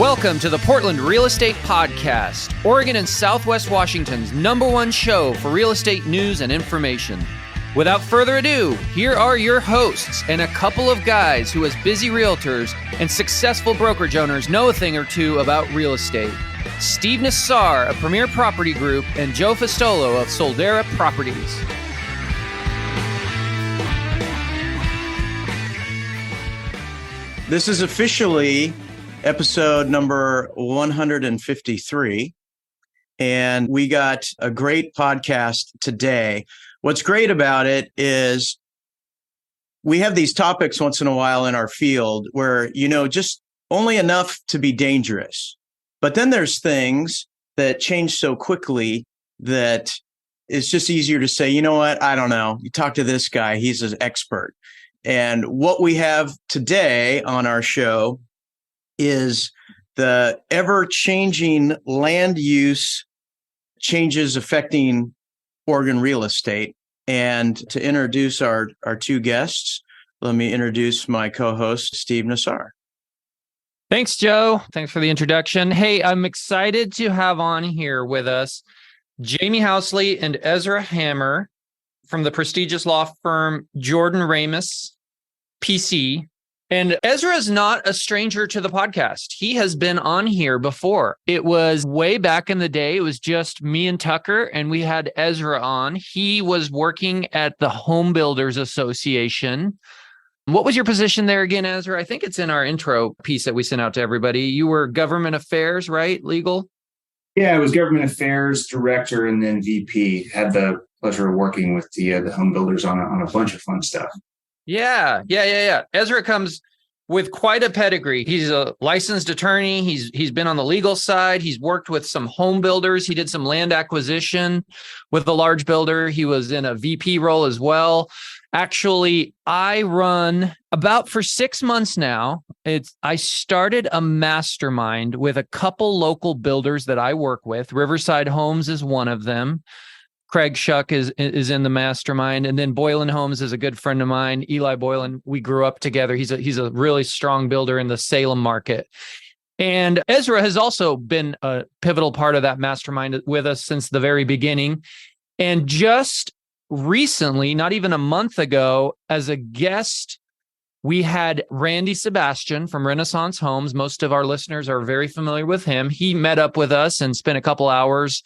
Welcome to the Portland Real Estate Podcast, Oregon and Southwest Washington's #1 show for real estate news and information. Without further ado, here are your hosts and a couple of guys who, as busy realtors and successful brokerage owners, know a thing or two about real estate. Steve Nassar of Premier Property Group and Joe Fustolo of Soldera Properties. This is officially episode number 153, and we got a great podcast today. What's great about it is we have these topics once in a while in our field where, just only enough to be dangerous. But then there's things that change so quickly that it's just easier to say, you know what, I don't know. You talk to this guy, he's an expert. And what we have today on our show is the ever-changing land use changes affecting Oregon real estate. And to introduce our two guests, let me introduce my co-host, Steve Nassar. Thanks, Joe. Thanks for the introduction. Hey, I'm excited to have on here with us Jamie Howsley and Ezra Hammer from the prestigious law firm Jordan Ramis, PC. And Ezra is not a stranger to the podcast. He has been on here before. It was way back in the day. It was just me and Tucker, and we had Ezra on. He was working at the Home Builders Association. What was your position there again, Ezra? I think it's in our intro piece that we sent out to everybody. You were government affairs, right? Legal? Yeah, I was government affairs director and then VP. Had the pleasure of working with the home builders on a bunch of fun stuff. Yeah. Ezra comes with quite a pedigree. He's a licensed attorney. He's been on the legal side. He's worked with some home builders. He did some land acquisition with a large builder. He was in a VP role as well. Actually, I run about for 6 months now. I started a mastermind with a couple local builders that I work with. Riverside Homes is one of them. Craig Shuck is in the mastermind. And then Boylan Homes is a good friend of mine. Eli Boylan, we grew up together. He's a really strong builder in the Salem market. And Ezra has also been a pivotal part of that mastermind with us since the very beginning. And just recently, not even a month ago, as a guest, we had Randy Sebastian from Renaissance Homes. Most of our listeners are very familiar with him. He met up with us and spent a couple hours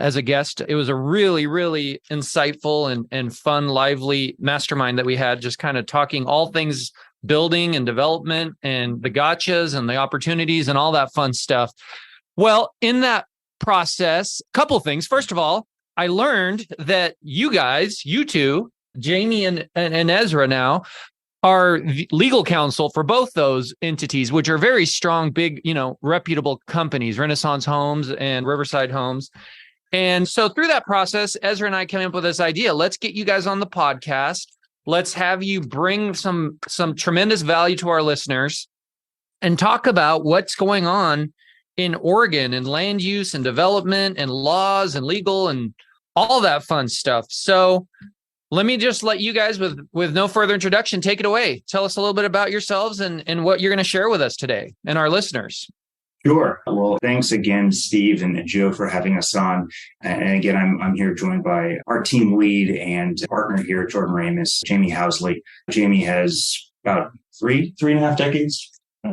as a guest. It was a really, really insightful and fun, lively mastermind that we had, just kind of talking all things building and development and the gotchas and the opportunities and all that fun stuff. Well, in that process, a couple things. First of all, I learned that you guys, you two, Jamie and Ezra now, are legal counsel for both those entities, which are very strong, big, reputable companies, Renaissance Homes and Riverside Homes. And so through that process, Ezra and I came up with this idea. Let's get you guys on the podcast. Let's have you bring some tremendous value to our listeners and talk about what's going on in Oregon and land use and development and laws and legal and all that fun stuff. So let me just let you guys, with no further introduction, take it away. Tell us a little bit about yourselves and what you're going to share with us today and our listeners. Sure. Well, thanks again, Steve and Joe, for having us on. And again, I'm here joined by our team lead and partner here at Jordan Ramis, Jamie Howsley. Jamie has about three and a half decades,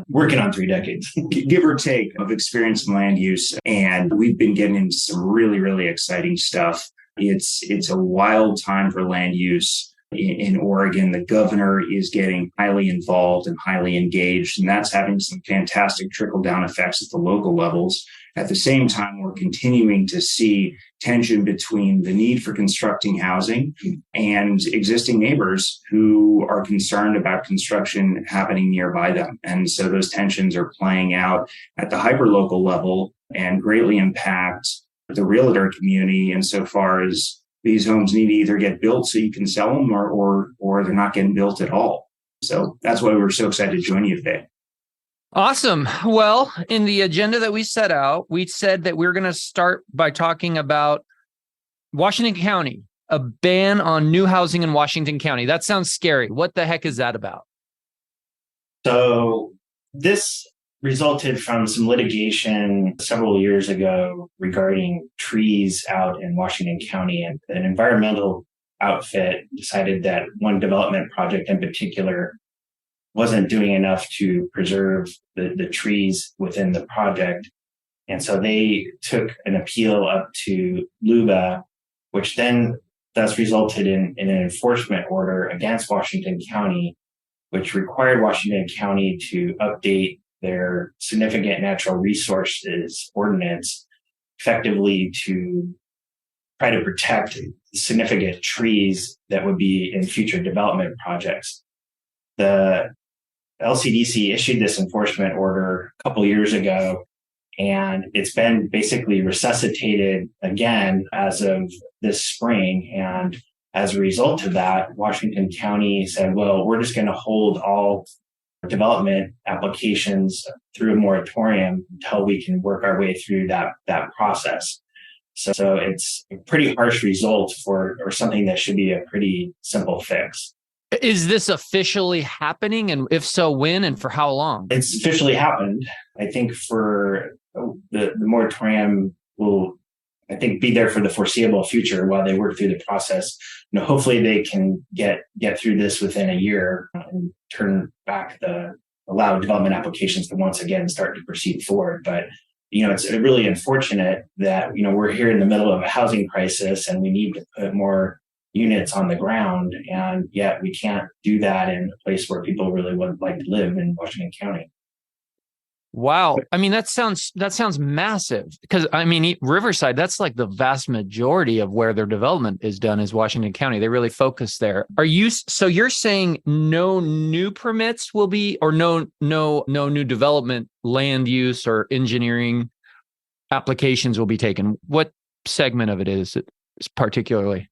working on 3 decades, give or take, of experience in land use. And we've been getting into some really, really exciting stuff. It's a wild time for land use in Oregon. The governor is getting highly involved and highly engaged, and that's having some fantastic trickle-down effects at the local levels. At the same time, we're continuing to see tension between the need for constructing housing and existing neighbors who are concerned about construction happening nearby them. And so those tensions are playing out at the hyperlocal level and greatly impact the realtor community insofar as these homes need to either get built so you can sell them or they're not getting built at all. So that's why we're so excited to join you today. Awesome. Well, in the agenda that we set out, we said that we're going to start by talking about Washington County, a ban on new housing in Washington County. That sounds scary. What the heck is that about? So this resulted from some litigation several years ago regarding trees out in Washington County, and an environmental outfit decided that one development project in particular wasn't doing enough to preserve the trees within the project. And so they took an appeal up to LUBA, which then thus resulted in an enforcement order against Washington County, which required Washington County to update their significant natural resources ordinance effectively to try to protect significant trees that would be in future development projects. The LCDC issued this enforcement order a couple years ago, and it's been basically resuscitated again as of this spring. And as a result of that, Washington County said, well, we're just going to hold all development applications through a moratorium until we can work our way through that process. So it's a pretty harsh result for something that should be a pretty simple fix. Is this officially happening? And if so, when and for how long? It's officially happened. I think for the moratorium will, I think, be there for the foreseeable future while they work through the process. Hopefully they can get through this within a year and turn back allow development applications to once again start to proceed forward. But it's really unfortunate that we're here in the middle of a housing crisis and we need to put more units on the ground, and yet we can't do that in a place where people really would like to live in Washington County. Wow. I mean, that sounds massive, because Riverside, that's like the vast majority of where their development is done is Washington County. They really focus there. So you're saying no new permits will be, or no new development, land use or engineering applications will be taken? What segment of it is it particularly?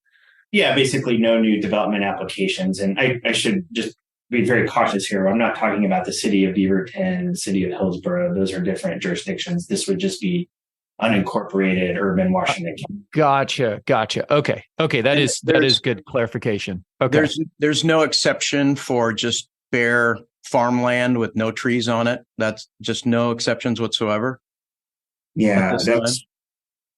Yeah, basically no new development applications. And I should just be very cautious here. I'm not talking about the city of Beaverton, the city of Hillsborough. Those are different jurisdictions. This would just be unincorporated urban Washington County. Gotcha. Okay. That is good clarification. Okay. There's no exception for just bare farmland with no trees on it. That's just no exceptions whatsoever. Yeah,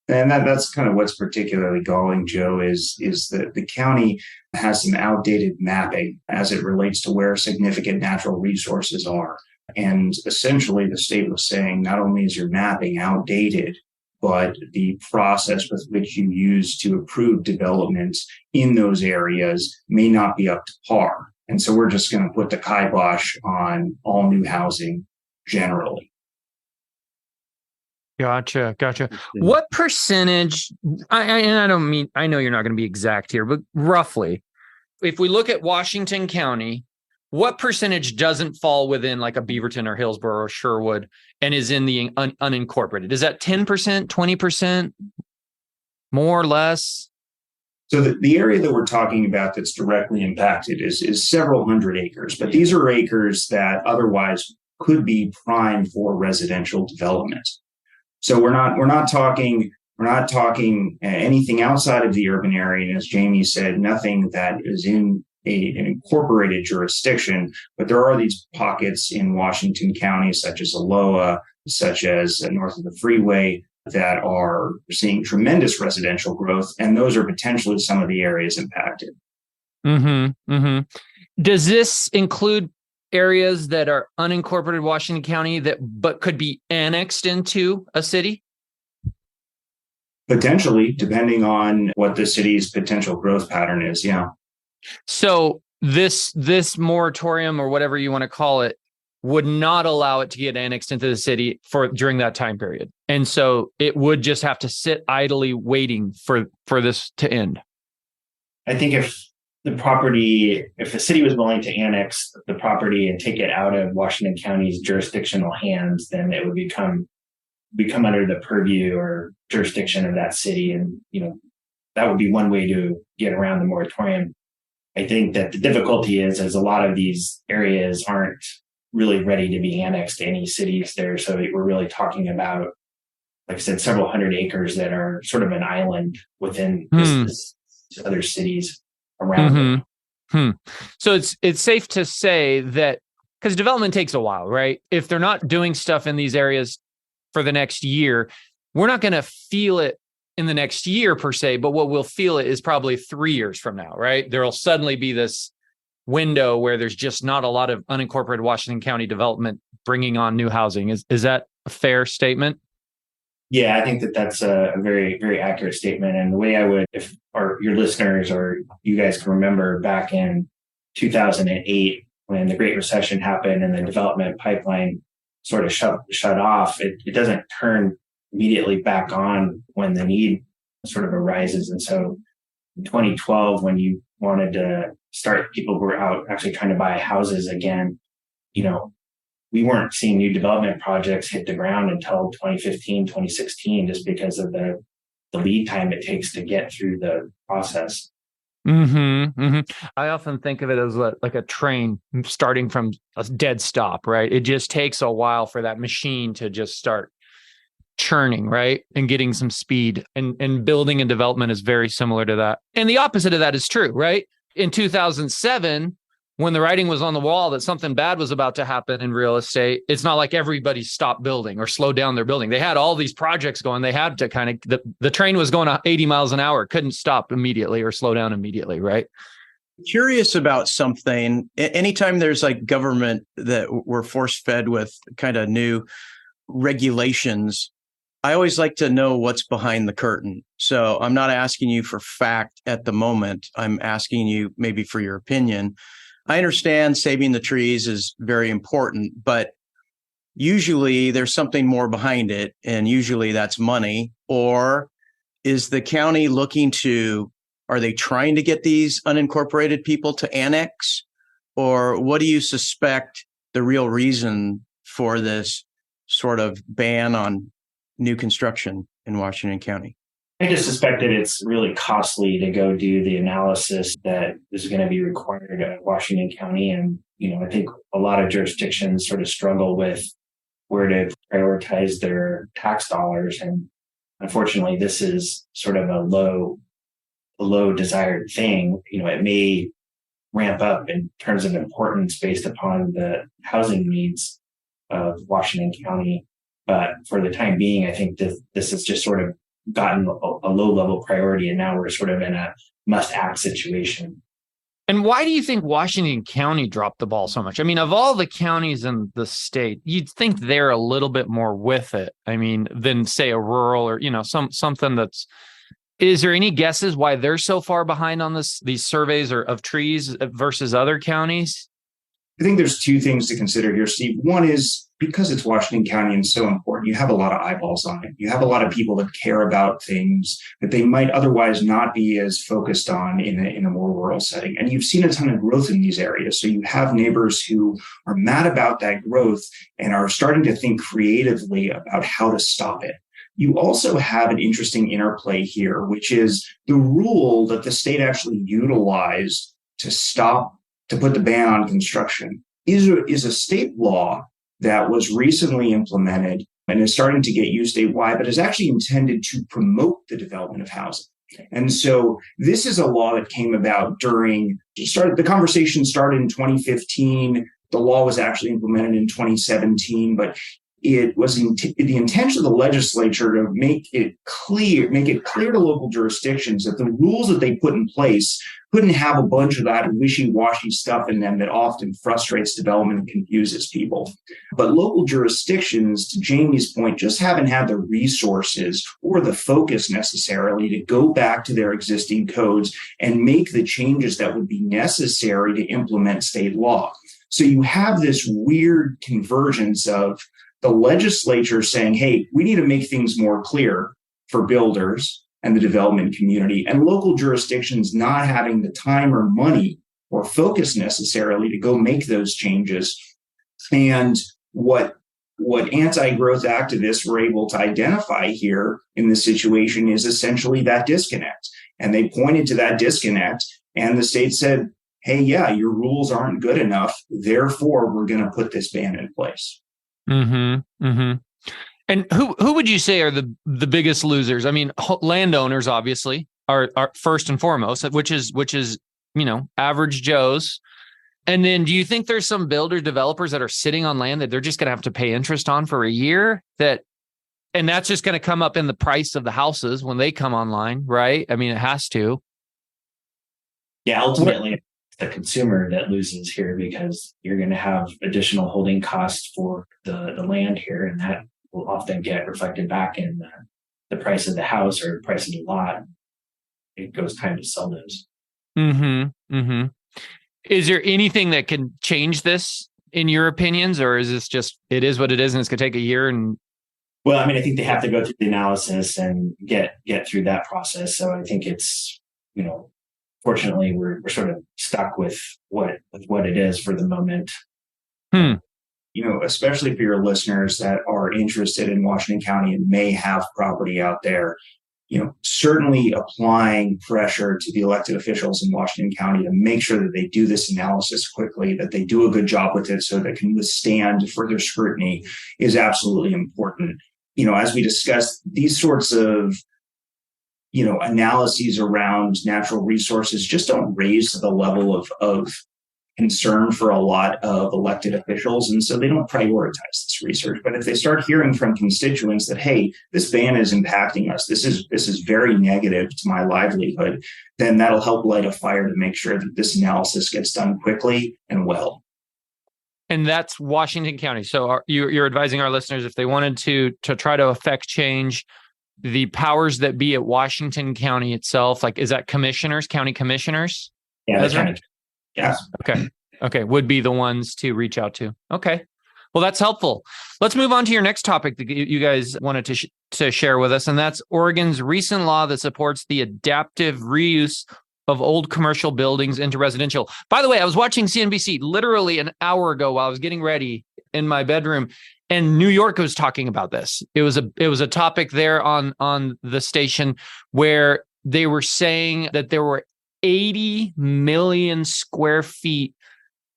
that's kind of what's particularly galling, Joe, is that the county has some outdated mapping as it relates to where significant natural resources are. And essentially the state was saying not only is your mapping outdated, but the process with which you use to approve development in those areas may not be up to par. And so we're just going to put the kibosh on all new housing generally. Gotcha. What percentage, I know you're not going to be exact here, but roughly, if we look at Washington County, what percentage doesn't fall within like a Beaverton or Hillsborough or Sherwood and is in the unincorporated? Is that 10%, 20%, more or less? So the area that we're talking about that's directly impacted is several hundred acres, but these are acres that otherwise could be prime for residential development. So we're not talking anything outside of the urban area. And as Jamie said, nothing that is in an incorporated jurisdiction, but there are these pockets in Washington County, such as Aloha, such as north of the freeway, that are seeing tremendous residential growth. And those are potentially some of the areas impacted. Does this include areas that are unincorporated Washington County but could be annexed into a city? Potentially, depending on what the city's potential growth pattern is. Yeah. So this moratorium, or whatever you want to call it, would not allow it to get annexed into the city during that time period. And so it would just have to sit idly waiting for this to end. I think if the city was willing to annex the property and take it out of Washington County's jurisdictional hands, then it would become under the purview or jurisdiction of that city. And, that would be one way to get around the moratorium. I think that the difficulty is a lot of these areas aren't really ready to be annexed to any cities there. So we're really talking about, like I said, several hundred acres that are sort of an island within this other cities around. So it's safe to say that because development takes a while, right? If they're not doing stuff in these areas for the next year, we're not going to feel it in the next year per se, but what we'll feel it is probably 3 years from now, right? There'll suddenly be this window where there's just not a lot of unincorporated Washington County development bringing on new housing. Is that a fair statement? Yeah, I think that that's a very, very accurate statement. And the way I would, if your listeners or you guys can remember back in 2008, when the Great Recession happened and the development pipeline sort of shut off, it doesn't turn immediately back on when the need sort of arises. And so in 2012, when you wanted to start, people were out actually trying to buy houses again, we weren't seeing new development projects hit the ground until 2015, 2016, just because of the lead time it takes to get through the process. Mm-hmm, mm-hmm. I often think of it as like a train starting from a dead stop, right? It just takes a while for that machine to just start churning, right? And getting some speed, and building and development is very similar to that. And the opposite of that is true, right? In 2007, when the writing was on the wall that something bad was about to happen in real estate, it's not like everybody stopped building or slowed down their building. They had all these projects going. They had to kind of, the train was going 80 miles an hour, couldn't stop immediately or slow down immediately, right? Curious about something. Anytime there's like government that we're force fed with kind of new regulations, I always like to know what's behind the curtain. So I'm not asking you for fact at the moment. I'm asking you maybe for your opinion. I understand saving the trees is very important, but usually there's something more behind it. And usually that's money. Or is the county are they trying to get these unincorporated people to annex? Or what do you suspect the real reason for this sort of ban on new construction in Washington County? I just suspect that it's really costly to go do the analysis that is going to be required at Washington County. And, I think a lot of jurisdictions sort of struggle with where to prioritize their tax dollars. And unfortunately, this is sort of a low desired thing. It may ramp up in terms of importance based upon the housing needs of Washington County. But for the time being, I think this has just sort of gotten a low-level priority, and now we're sort of in a must-act situation. And why do you think Washington County dropped the ball so much? I mean, of all the counties in the state, you'd think they're a little bit more with it. I mean, than say a rural or, something that's. Is there any guesses why they're so far behind on these surveys of trees versus other counties? I think there's two things to consider here, Steve. One is because it's Washington County and so important, you have a lot of eyeballs on it. You have a lot of people that care about things that they might otherwise not be as focused on in a more rural setting. And you've seen a ton of growth in these areas. So you have neighbors who are mad about that growth and are starting to think creatively about how to stop it. You also have an interesting interplay here, which is the rule that the state actually utilized to put the ban on construction is a state law that was recently implemented and is starting to get used statewide, but is actually intended to promote the development of housing. And so this is a law that came about the conversation started in 2015. The law was actually implemented in 2017, but it was the intention of the legislature to make it clear to local jurisdictions that the rules that they put in place couldn't have a bunch of that wishy-washy stuff in them that often frustrates development and confuses people. But local jurisdictions, to Jamie's point, just haven't had the resources or the focus necessarily to go back to their existing codes and make the changes that would be necessary to implement state law. So you have this weird convergence of the legislature saying, hey, we need to make things more clear for builders and the development community, and local jurisdictions not having the time or money or focus necessarily to go make those changes. And what anti-growth activists were able to identify here in this situation is essentially that disconnect. And they pointed to that disconnect, and the state said, hey, yeah, your rules aren't good enough. Therefore, we're going to put this ban in place. Mm-hmm. Mm-hmm. And who would you say are the biggest losers? I mean, landowners obviously are first and foremost, which is average Joes. And then do you think there's some builder developers that are sitting on land that they're just going to have to pay interest on for a year, and that's just going to come up in the price of the houses when they come online, right? I mean, it has to. Yeah, ultimately, it's the consumer that loses here because you're going to have additional holding costs for the land here, and that will often get reflected back in the price of the house or the price of the lot. It goes time to sell those. Mm-hmm. Mm-hmm. Is there anything that can change this in your opinions, or is this just, it is what it is and it's going to take a year? And well, I mean, I think they have to go through the analysis and get through that process. So I think it's, fortunately we're sort of stuck with what it is for the moment. Especially for your listeners that are interested in Washington County and may have property out there, certainly applying pressure to the elected officials in Washington County to make sure that they do this analysis quickly, that they do a good job with it so that it can withstand further scrutiny is absolutely important. As we discussed, these sorts of, analyses around natural resources just don't raise to the level of concern for a lot of elected officials. And so they don't prioritize this research. But if they start hearing from constituents that, hey, this ban is impacting us, this is very negative to my livelihood, then that'll help light a fire to make sure that this analysis gets done quickly and well. And that's Washington County. So you're advising our listeners, if they wanted to try to affect change, the powers that be at Washington County itself, like, is that county commissioners? Yeah, Ezra? Yes. Okay. Would be the ones to reach out to. Okay. Well, that's helpful. Let's move on to your next topic that you guys wanted to share with us. And that's Oregon's recent law that supports the adaptive reuse of old commercial buildings into residential. By the way, I was watching CNBC literally an hour ago while I was getting ready in my bedroom, and New York was talking about this. It was a topic there on the station where they were saying that there were 80 million square feet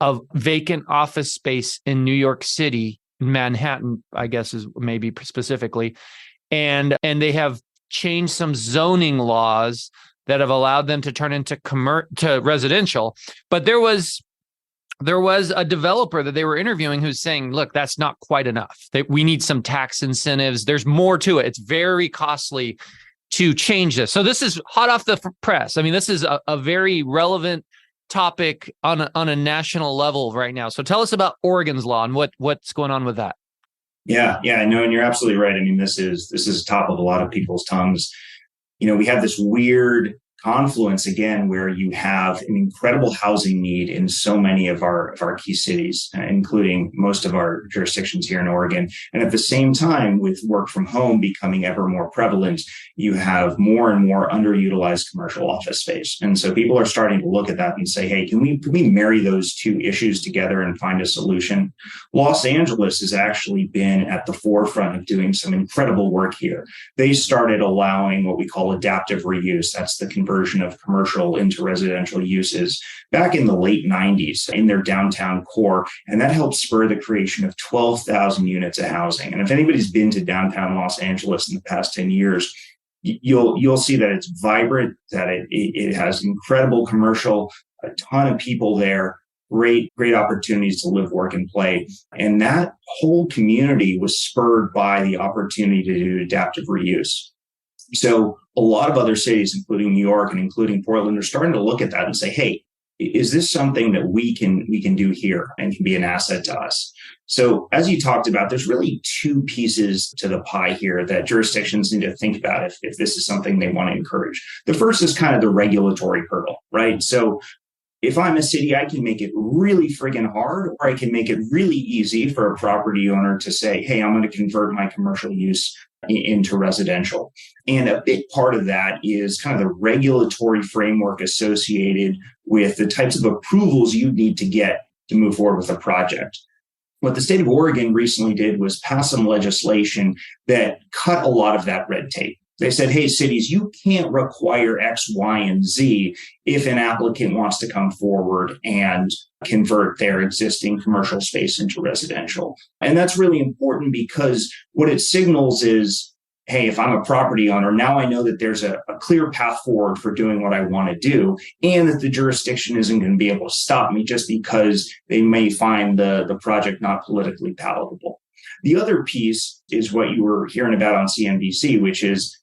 of vacant office space in New York City, Manhattan, I guess is maybe specifically. And they have changed some zoning laws that have allowed them to turn into to residential. But there was a developer that they were interviewing who's saying, look, that's not quite enough. We need some tax incentives. There's more to it. It's very costly to change this. So this is hot off the press. I mean, this is a very relevant topic on a national level right now. So tell us about Oregon's law and what's going on with that. Yeah, no, and you're absolutely right. I mean, this is top of a lot of people's tongues. We have this weird confluence again, where you have an incredible housing need in so many of our key cities, including most of our jurisdictions here in Oregon. And at the same time, with work from home becoming ever more prevalent, you have more and more underutilized commercial office space. And so people are starting to look at that and say, hey, can we marry those two issues together and find a solution? Los Angeles has actually been at the forefront of doing some incredible work here. They started allowing what we call adaptive reuse. That's the conversion of commercial into residential uses back in the late 90s in their downtown core. And that helped spur the creation of 12,000 units of housing. And if anybody's been to downtown Los Angeles in the past 10 years, you'll see that it's vibrant, that it has incredible commercial, a ton of people there, great opportunities to live, work, and play. And that whole community was spurred by the opportunity to do adaptive reuse. So a lot of other cities, including New York and including Portland, are starting to look at that and say, hey, is this something that we can do here and can be an asset to us? So as you talked about, there's really two pieces to the pie here that jurisdictions need to think about if this is something they want to encourage. The first is kind of the regulatory hurdle, right? So if I'm a city, I can make it really friggin' hard, or I can make it really easy for a property owner to say, hey, I'm going to convert my commercial use into residential. And a big part of that is kind of the regulatory framework associated with the types of approvals you need to get to move forward with a project. What the state of Oregon recently did was pass some legislation that cut a lot of that red tape. They said, hey, cities, you can't require X, Y, and Z if an applicant wants to come forward and convert their existing commercial space into residential. And that's really important because what it signals is hey, if I'm a property owner, now I know that there's a clear path forward for doing what I want to do, and that the jurisdiction isn't going to be able to stop me just because they may find the project not politically palatable. The other piece is what you were hearing about on CNBC, which is,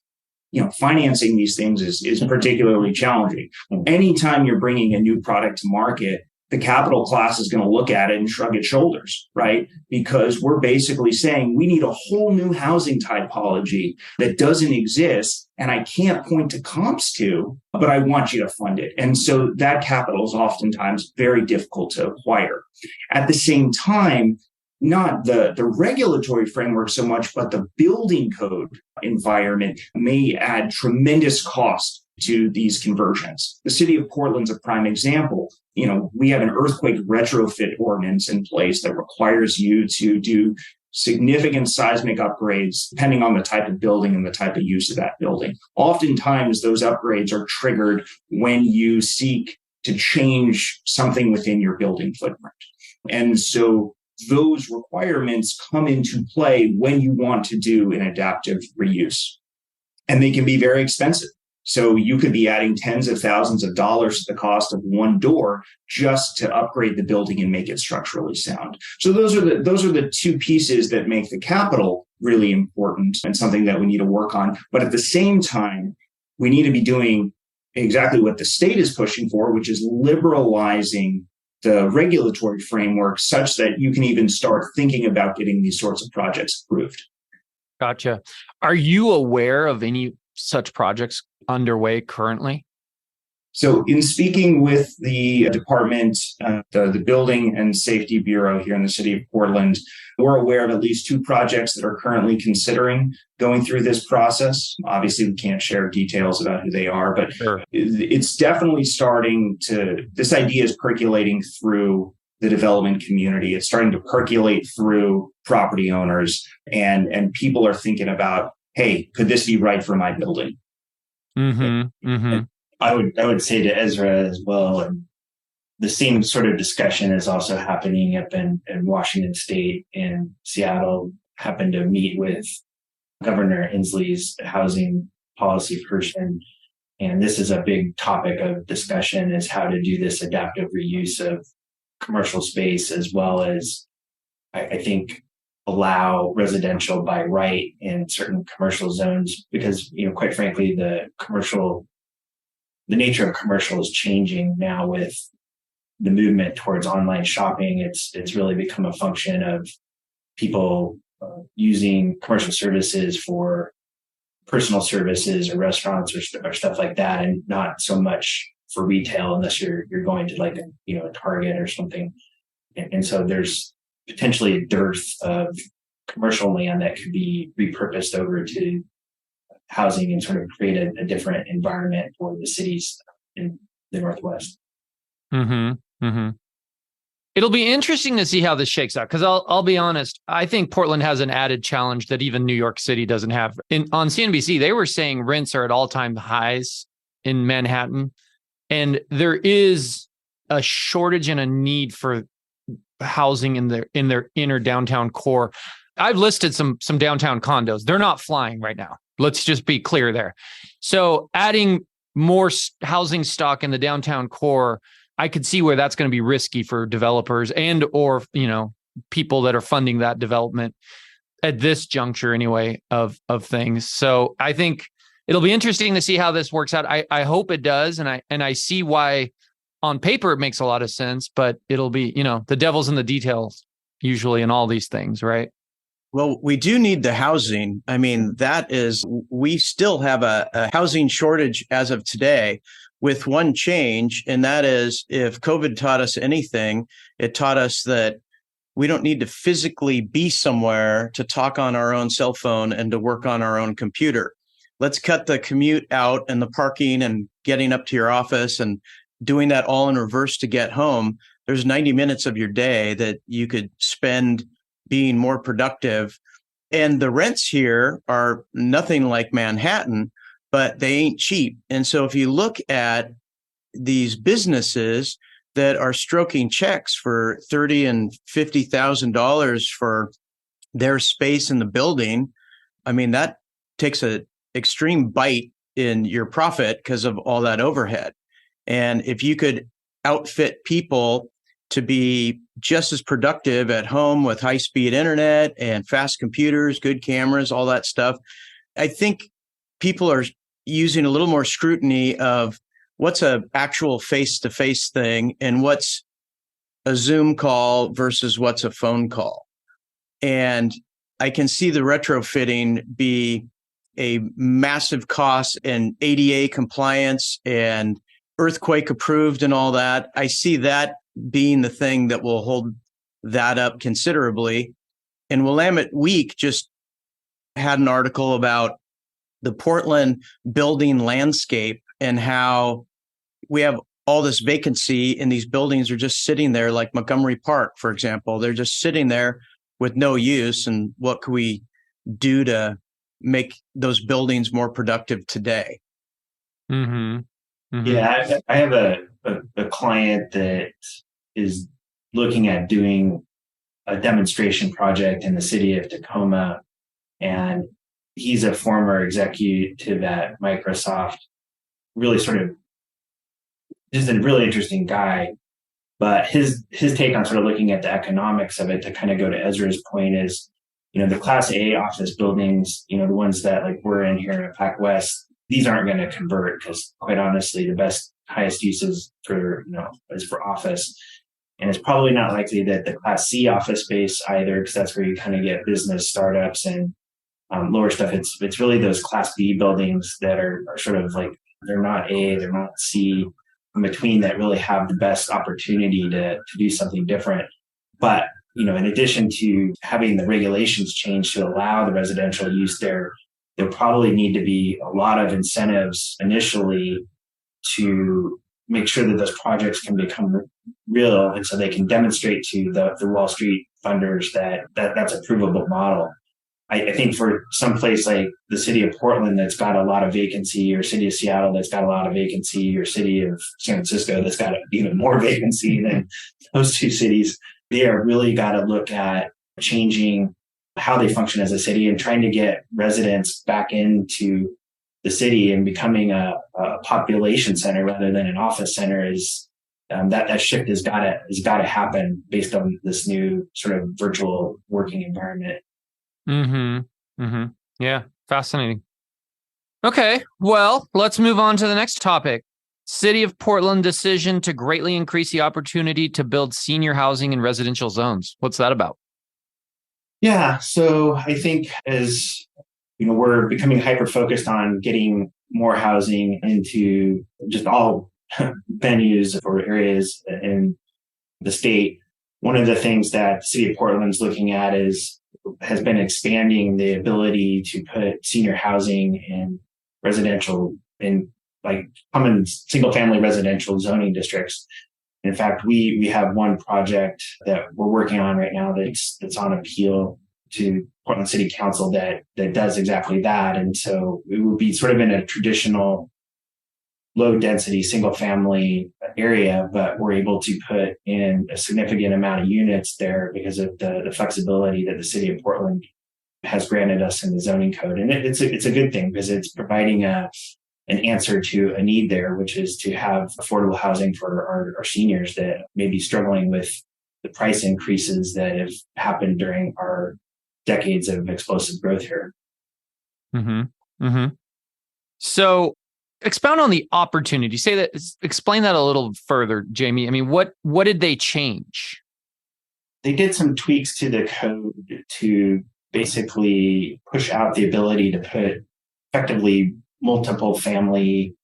financing these things is particularly challenging. Anytime you're bringing a new product to market, the capital class is going to look at it and shrug its shoulders, right? Because we're basically saying we need a whole new housing typology that doesn't exist and I can't point to comps to, but I want you to fund it. And so that capital is oftentimes very difficult to acquire. At the same time, not the regulatory framework so much, but the building code environment may add tremendous cost to these conversions. The city of Portland's a prime example. We have an earthquake retrofit ordinance in place that requires you to do significant seismic upgrades depending on the type of building and the type of use of that building. Oftentimes, those upgrades are triggered when you seek to change something within your building footprint. And so those requirements come into play when you want to do an adaptive reuse. And they can be very expensive. So you could be adding tens of thousands of dollars to the cost of one door just to upgrade the building and make it structurally sound. So those are the two pieces that make the capital really important and something that we need to work on. But at the same time, we need to be doing exactly what the state is pushing for, which is liberalizing the regulatory framework such that you can even start thinking about getting these sorts of projects approved. Gotcha. Are you aware of any such projects underway currently? So in speaking with the department, the Building and Safety Bureau here in the city of Portland, we're aware of at least two projects that are currently considering going through this process. Obviously, we can't share details about who they are, but sure. It's definitely this idea is percolating through the development community. It's starting to percolate through property owners, and people are thinking about, hey, could this be right for my building? Mm-hmm. Mm-hmm. I would say to Ezra as well, and the same sort of discussion is also happening up in Washington State and Seattle. Happened to meet with Governor Inslee's housing policy person, and this is a big topic of discussion: is how to do this adaptive reuse of commercial space, as well as I think allow residential by right in certain commercial zones, because quite frankly the nature of commercial is changing now with the movement towards online shopping. It's really become a function of people using commercial services for personal services or restaurants or stuff like that, and not so much for retail unless you're going to like a Target or something. And so there's potentially a dearth of commercial land that could be repurposed over to housing and sort of create a different environment for the cities in the Northwest. Mm-hmm. Mm-hmm. It'll be interesting to see how this shakes out, because I'll be honest, I think Portland has an added challenge that even New York City doesn't have. On CNBC, they were saying rents are at all-time highs in Manhattan, and there is a shortage and a need for housing in their inner downtown core. I've listed some downtown condos. They're not flying right now. Let's just be clear there. So adding more housing stock in the downtown core, I could see where that's going to be risky for developers and or people that are funding that development at this juncture anyway of things. So I think it'll be interesting to see how this works out. I hope it does, and I see why on paper it makes a lot of sense, but it'll be the devil's in the details usually in all these things, right? Well, we do need the housing. I mean, we still have a housing shortage as of today, with one change, and that is, if COVID taught us anything, it taught us that we don't need to physically be somewhere to talk on our own cell phone and to work on our own computer. Let's cut the commute out and the parking and getting up to your office and doing that all in reverse to get home. There's 90 minutes of your day that you could spend being more productive. And the rents here are nothing like Manhattan, but they ain't cheap. And so if you look at these businesses that are stroking checks for $30,000 and $50,000 for their space in the building, I mean, that takes a extreme bite in your profit because of all that overhead. And if you could outfit people to be just as productive at home with high-speed internet and fast computers, good cameras, all that stuff, I think people are using a little more scrutiny of what's an actual face-to-face thing and what's a Zoom call versus what's a phone call. And I can see the retrofitting be a massive cost and ADA compliance and earthquake approved and all that. I see that being the thing that will hold that up considerably. And Willamette Week just had an article about the Portland building landscape and how we have all this vacancy and these buildings are just sitting there, like Montgomery Park, for example. They're just sitting there with no use. And what can we do to make those buildings more productive today? Mm-hmm. Mm-hmm. Yeah, I have a client that is looking at doing a demonstration project in the city of Tacoma, and he's a former executive at Microsoft. Really sort of just a really interesting guy, but his take on sort of looking at the economics of it, to kind of go to Ezra's point, is, the Class A office buildings, the ones that like we're in here at Pac West, these aren't going to convert because, quite honestly, the best, highest uses for, is for office. And it's probably not likely that the Class C office space either, because that's where you kind of get business startups and lower stuff. It's really those Class B buildings that are sort of like, they're not A, they're not C, in between, that really have the best opportunity to do something different. But, in addition to having the regulations change to allow the residential use there probably need to be a lot of incentives initially to make sure that those projects can become real, and so they can demonstrate to the Wall Street funders that's a provable model. I think for some place like the city of Portland that's got a lot of vacancy, or city of Seattle that's got a lot of vacancy, or city of San Francisco that's got even more vacancy than those two cities, they are really got to look at changing how they function as a city and trying to get residents back into the city and becoming a population center rather than an office center. Is that shift has got to happen based on this new sort of virtual working environment. Mm-hmm. Mm-hmm. Yeah. Fascinating. Okay. Well, let's move on to the next topic. City of Portland decision to greatly increase the opportunity to build senior housing in residential zones. What's that about? Yeah. So I think, as we're becoming hyper-focused on getting more housing into just all venues or areas in the state. One of the things that the city of Portland is looking at has been expanding the ability to put senior housing in residential, in like common single-family residential zoning districts. In fact, we have one project that we're working on right now that's on appeal to Portland City Council that does exactly that. And so it would be sort of in a traditional low density single family area, but we're able to put in a significant amount of units there because of the flexibility that the city of Portland has granted us in the zoning code. And it's a good thing because it's providing an answer to a need there, which is to have affordable housing for our seniors that may be struggling with the price increases that have happened during our decades of explosive growth here. Mm-hmm. Mm-hmm. So expound on the opportunity. Explain that a little further, Jamie. I mean, what did they change? They did some tweaks to the code to basically push out the ability to put effectively multiple family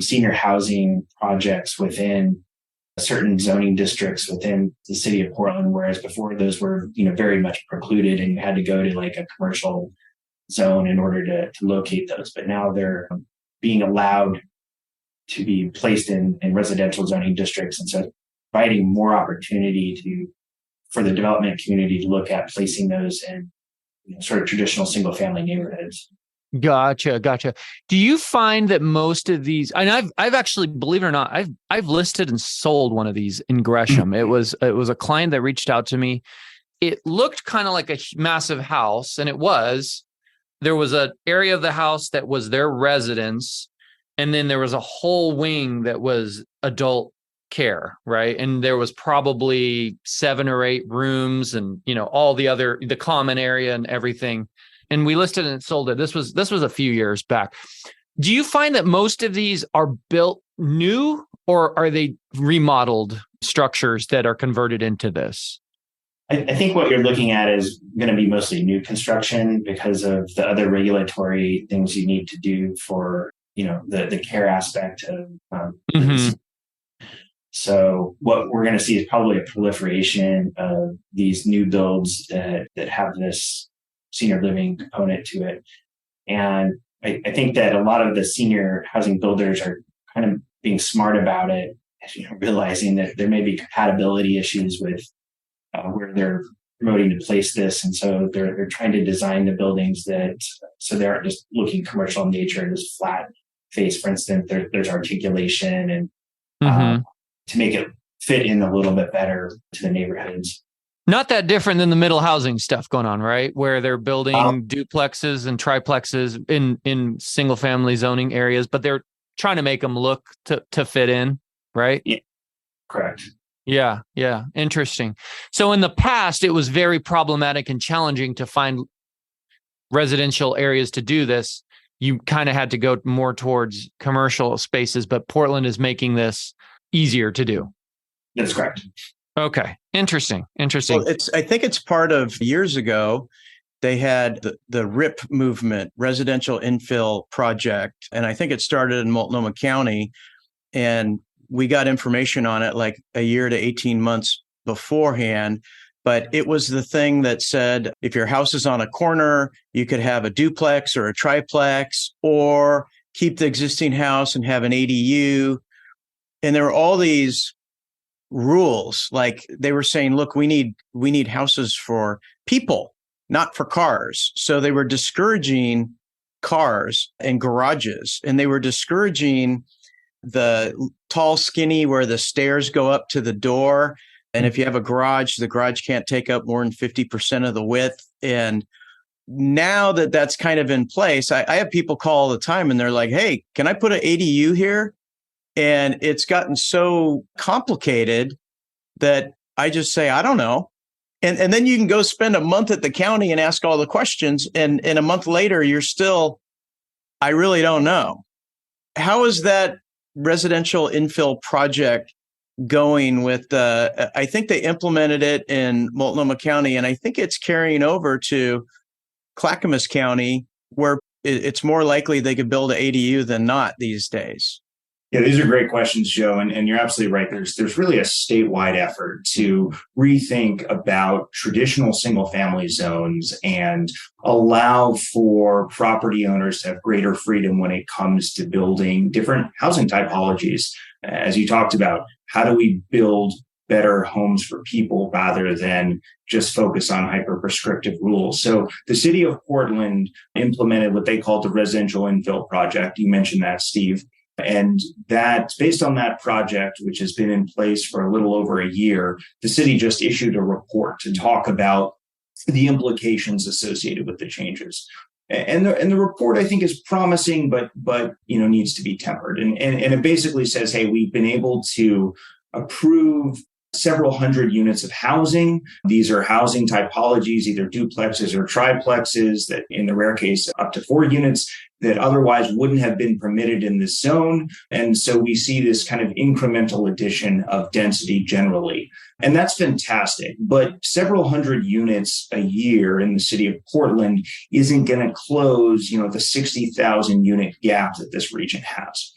senior housing projects within certain zoning districts within the city of Portland, whereas before those were, very much precluded and you had to go to like a commercial zone in order to locate those. But now they're being allowed to be placed in residential zoning districts. And so providing more opportunity for the development community to look at placing those in sort of traditional single family neighborhoods. Gotcha. Do you find that most of these, and I've actually, believe it or not, I've listed and sold one of these in Gresham. It was a client that reached out to me. It looked kind of like a massive house, and it was, there was an area of the house that was their residence, and then there was a whole wing that was adult care, right? And there was probably 7 or 8 rooms, and all the common area and everything. And we listed and sold it. This was a few years back. Do you find that most of these are built new, or are they remodeled structures that are converted into this? I think what you're looking at is going to be mostly new construction because of the other regulatory things you need to do for, the care aspect of So what we're going to see is probably a proliferation of these new builds that have this senior living component to it. And I think that a lot of the senior housing builders are kind of being smart about it, realizing that there may be compatibility issues with where they're promoting to place this. And so they're trying to design the buildings so they aren't just looking commercial in nature and just flat face. For instance, there's articulation and to make it fit in a little bit better to the neighborhoods. Not that different than the middle housing stuff going on, right? Where they're building duplexes and triplexes in single family zoning areas, but they're trying to make them look to fit in, right? Yeah, correct. Yeah. Interesting. So in the past, it was very problematic and challenging to find residential areas to do this. You kind of had to go more towards commercial spaces, but Portland is making this easier to do. That's correct. Okay. Interesting. Well, I think it's part of years ago, they had the RIP movement, residential infill project. And I think it started in Multnomah County. And we got information on it like a year to 18 months beforehand. But it was the thing that said, if your house is on a corner, you could have a duplex or a triplex, or keep the existing house and have an ADU. And there were all these rules, like they were saying, look, we need houses for people, not for cars. So they were discouraging cars and garages, and they were discouraging the tall, skinny, where the stairs go up to the door. And if you have a garage, the garage can't take up more than 50% of the width. And now that that's kind of in place, I have people call all the time and they're like, hey, can I put an ADU here? And it's gotten so complicated that I just say, I don't know. And then you can go spend a month at the county and ask all the questions. And a month later, you're still, I really don't know. How is that residential infill project going with I think they implemented it in Multnomah County, and I think it's carrying over to Clackamas County, where it's more likely they could build an ADU than not these days. Yeah, these are great questions, Joe. And you're absolutely right. There's really a statewide effort to rethink about traditional single family zones and allow for property owners to have greater freedom when it comes to building different housing typologies. As you talked about, how do we build better homes for people rather than just focus on hyper-prescriptive rules? So the city of Portland implemented what they called the residential infill project. You mentioned that, Steve. And that, based on that project, which has been in place for a little over a year, the city just issued a report to talk about the implications associated with the changes. And the report, I think, is promising, but needs to be tempered. And it basically says, hey, we've been able to approve several hundred units of housing. These are housing typologies, either duplexes or triplexes, that in the rare case, up to 4 units that otherwise wouldn't have been permitted in this zone. And so we see this kind of incremental addition of density generally. And that's fantastic. But several hundred units a year in the city of Portland isn't going to close, the 60,000 unit gap that this region has.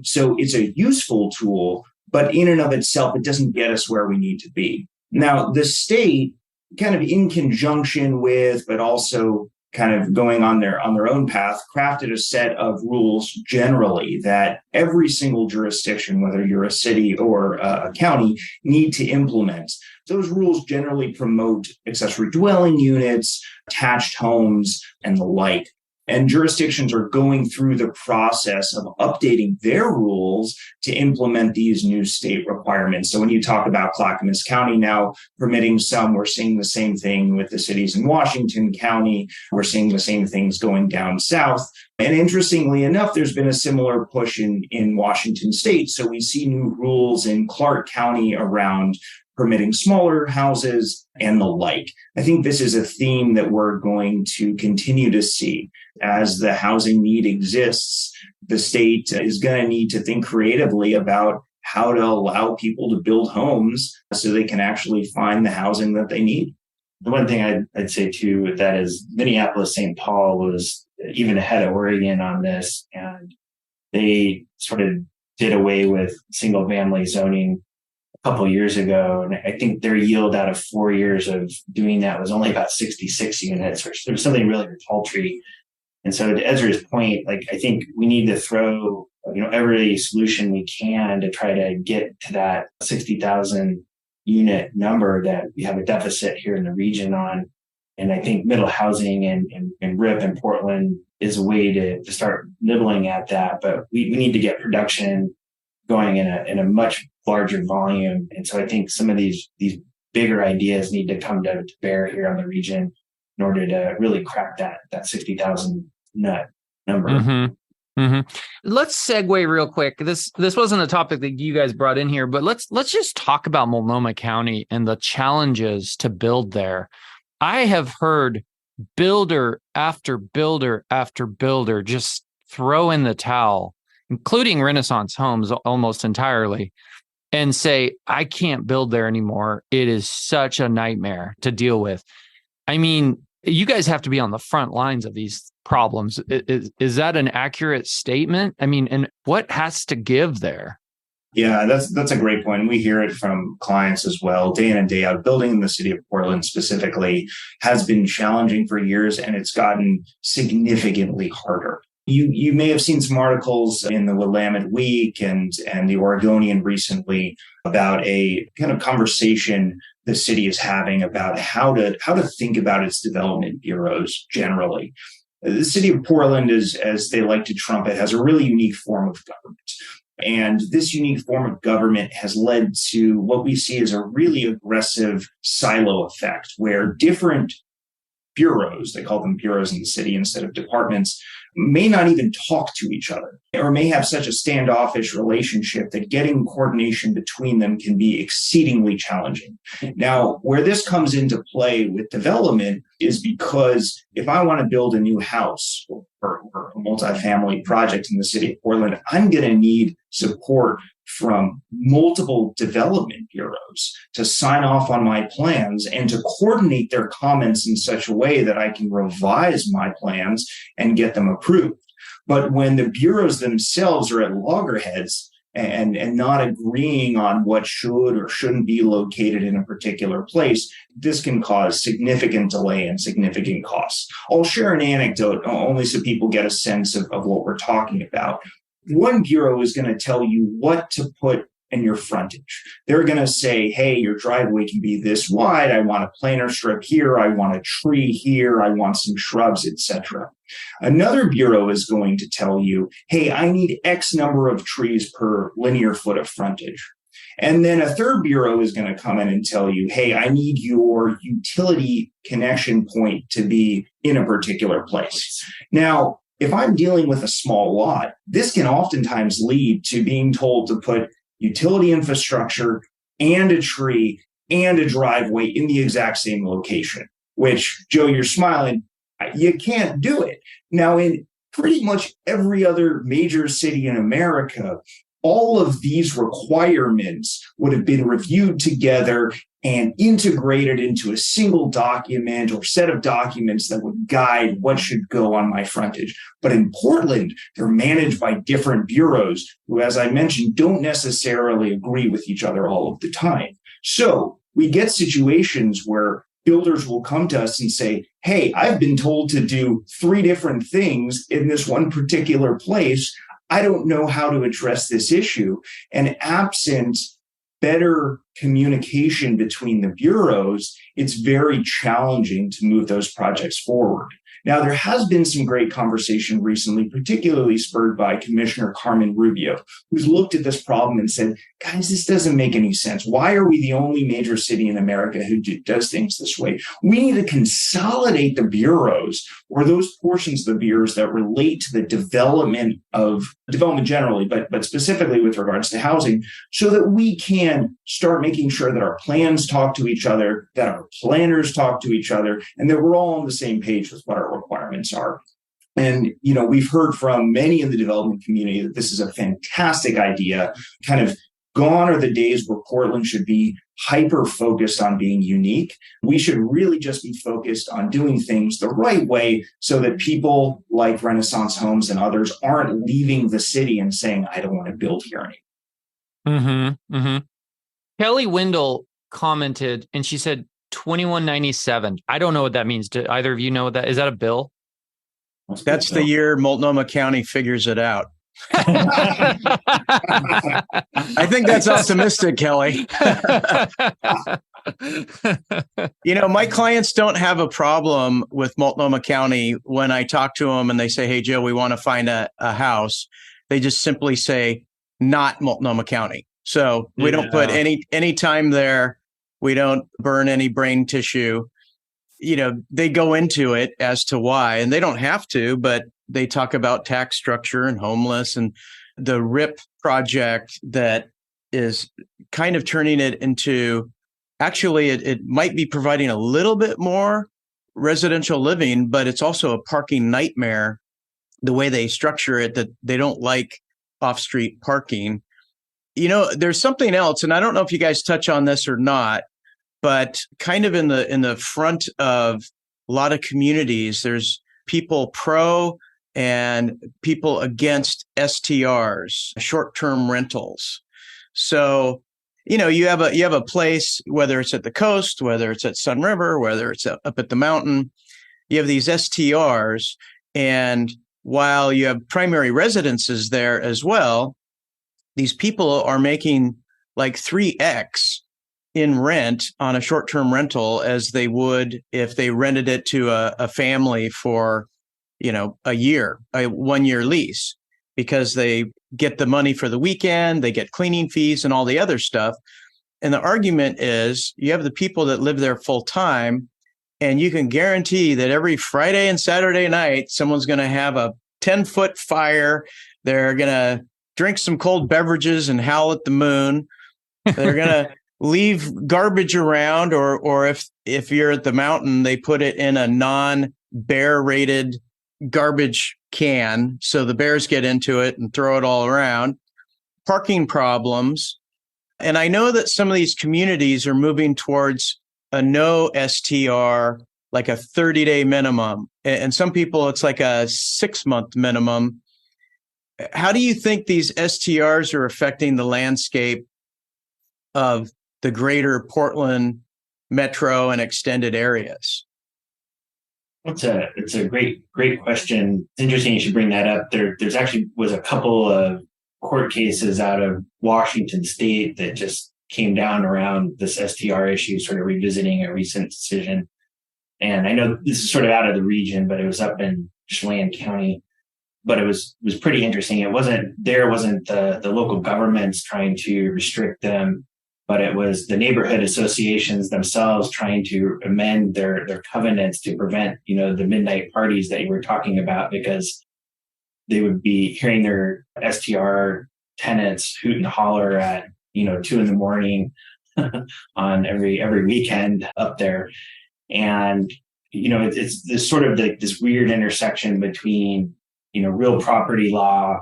So it's a useful tool, but in and of itself, it doesn't get us where we need to be. Now, the state, kind of in conjunction with, but also kind of going on their own path, crafted a set of rules generally that every single jurisdiction, whether you're a city or a county, need to implement. Those rules generally promote accessory dwelling units, attached homes, and the like. And jurisdictions are going through the process of updating their rules to implement these new state requirements. So when you talk about Clackamas County now permitting some, we're seeing the same thing with the cities in Washington County. We're seeing the same things going down south. And interestingly enough, there's been a similar push in Washington State. So we see new rules in Clark County around permitting smaller houses and the like. I think this is a theme that we're going to continue to see. As the housing need exists, the state is going to need to think creatively about how to allow people to build homes so they can actually find the housing that they need. The one thing I'd say too with that is Minneapolis-St. Paul was even ahead of Oregon on this, and they sort of did away with single family zoning a couple of years ago. And I think their yield out of 4 years of doing that was only about 66 units, which there was something really paltry. And so to Ezra's point, like, I think we need to throw, every solution we can to try to get to that 60,000 unit number that we have a deficit here in the region on. And I think middle housing and RIP in Portland is a way to start nibbling at that. But we need to get production going in a much larger volume. And so I think some of these bigger ideas need to come to bear here on the region in order to really crack that 60,000 nut number. Mm-hmm. Mm-hmm. Let's segue real quick. This wasn't a topic that you guys brought in here, but let's just talk about Multnomah County and the challenges to build there. I have heard builder after builder after builder just throw in the towel, including Renaissance Homes almost entirely, and say, I can't build there anymore. It is such a nightmare to deal with. I mean, you guys have to be on the front lines of these problems. Is that an accurate statement? I mean, and what has to give there? Yeah, that's a great point. We hear it from clients as well, day in and day out. Building in the city of Portland specifically has been challenging for years, and it's gotten significantly harder. You may have seen some articles in the Willamette Week and the Oregonian recently about a kind of conversation the city is having about how to think about its development bureaus generally. The city of Portland, as they like to trumpet, has a really unique form of government. And this unique form of government has led to what we see as a really aggressive silo effect, where different bureaus, they call them bureaus in the city instead of departments, may not even talk to each other or may have such a standoffish relationship that getting coordination between them can be exceedingly challenging. Now, where this comes into play with development is because if I want to build a new house or a multifamily project in the city of Portland, I'm going to need support from multiple development bureaus to sign off on my plans and to coordinate their comments in such a way that I can revise my plans and get them approved. But when the bureaus themselves are at loggerheads and not agreeing on what should or shouldn't be located in a particular place, this can cause significant delay and significant costs. I'll share an anecdote only so people get a sense of what we're talking about. One bureau is going to tell you what to put in your frontage. They're going to say, hey, your driveway can be this wide. I want a planter strip here. I want a tree here. I want some shrubs, etc. Another bureau is going to tell you, hey, I need X number of trees per linear foot of frontage. And then a third bureau is going to come in and tell you, hey, I need your utility connection point to be in a particular place. Now, if I'm dealing with a small lot, this can oftentimes lead to being told to put utility infrastructure and a tree and a driveway in the exact same location, which, Joe, you're smiling. You can't do it. Now, in pretty much every other major city in America, all of these requirements would have been reviewed together and integrated into a single document or set of documents that would guide what should go on my frontage. But in Portland, they're managed by different bureaus who, as I mentioned, don't necessarily agree with each other all of the time. So we get situations where builders will come to us and say, hey, I've been told to do 3 different things in this one particular place. I don't know how to address this issue. And absent better communication between the bureaus, it's very challenging to move those projects forward. Now, there has been some great conversation recently, particularly spurred by Commissioner Carmen Rubio, who's looked at this problem and said, guys, this doesn't make any sense. Why are we the only major city in America who does things this way? We need to consolidate the bureaus, or those portions of the bureaus that relate to the development generally, but specifically with regards to housing, so that we can start making sure that our plans talk to each other, that our planners talk to each other, and that we're all on the same page with what our requirements are. And, we've heard from many in the development community that this is a fantastic idea. Kind of gone are the days where Portland should be hyper-focused on being unique. We should really just be focused on doing things the right way so that people like Renaissance Homes and others aren't leaving the city and saying, I don't want to build here anymore. Mm-hmm, mm-hmm. Kelly Wendell commented, and she said 2197. I don't know what that means. Do either of you know what that is? That a bill? That's the year Multnomah County figures it out. I think that's optimistic, Kelly. My clients don't have a problem with Multnomah County when I talk to them and they say, hey, Joe, we want to find a house. They just simply say, not Multnomah County. So we don't put any time there. We don't burn any brain tissue. They go into it as to why, and they don't have to, but they talk about tax structure and homeless and the RIP project that is kind of turning it into, actually, it might be providing a little bit more residential living, but it's also a parking nightmare, the way they structure it, that they don't like off-street parking. There's something else, and I don't know if you guys touch on this or not, but kind of in the front of a lot of communities, there's people pro and people against STRs, short-term rentals. So, you have a place, whether it's at the coast, whether it's at Sun River, whether it's up at the mountain, you have these STRs. And while you have primary residences there as well, these people are making like 3x in rent on a short-term rental as they would if they rented it to a family for, a year, a 1-year lease, because they get the money for the weekend, they get cleaning fees and all the other stuff. And the argument is you have the people that live there full time, and you can guarantee that every Friday and Saturday night, someone's going to have a 10-foot fire. They're going to drink some cold beverages and howl at the moon. They're going to leave garbage around, or if you're at the mountain, they put it in a non-bear rated garbage can, so the bears get into it and throw it all around. Parking problems. And I know that some of these communities are moving towards a no STR, like a 30-day minimum. And some people, it's like a 6-month minimum. How do you think these STRs are affecting the landscape of the greater Portland metro and extended areas? It's a great question. It's interesting you should bring that up. There's actually was a couple of court cases out of Washington State that just came down around this STR issue, sort of revisiting a recent decision. And I know this is sort of out of the region, but it was up in Chelan County. But it was pretty interesting. It wasn't the local governments trying to restrict them, but it was the neighborhood associations themselves trying to amend their covenants to prevent, the midnight parties that you were talking about, because they would be hearing their STR tenants hoot and holler at, 2 a.m. on every weekend up there. And, it's this sort of like this weird intersection between, real property law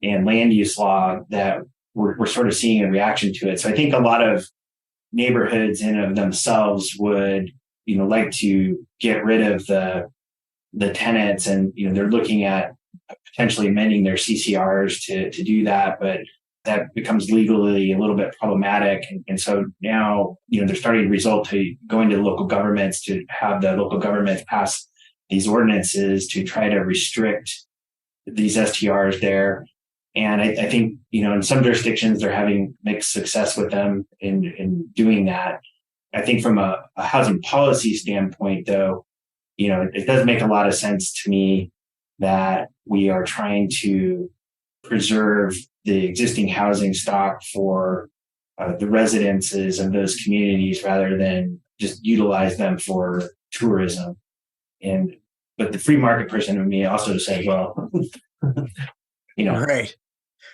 and land use law that we're sort of seeing a reaction to it. So I think a lot of neighborhoods in of themselves would, like to get rid of the tenants, and, they're looking at potentially amending their CCRs to do that, but that becomes legally a little bit problematic. And so now, they're starting to result to going to local governments to have the local governments pass these ordinances to try to restrict these STRs there. And I think, in some jurisdictions, they're having mixed success with them in doing that. I think from a housing policy standpoint, though, it does make a lot of sense to me that we are trying to preserve the existing housing stock for the residences of those communities rather than just utilize them for tourism. But the free market person in me also said, well, right.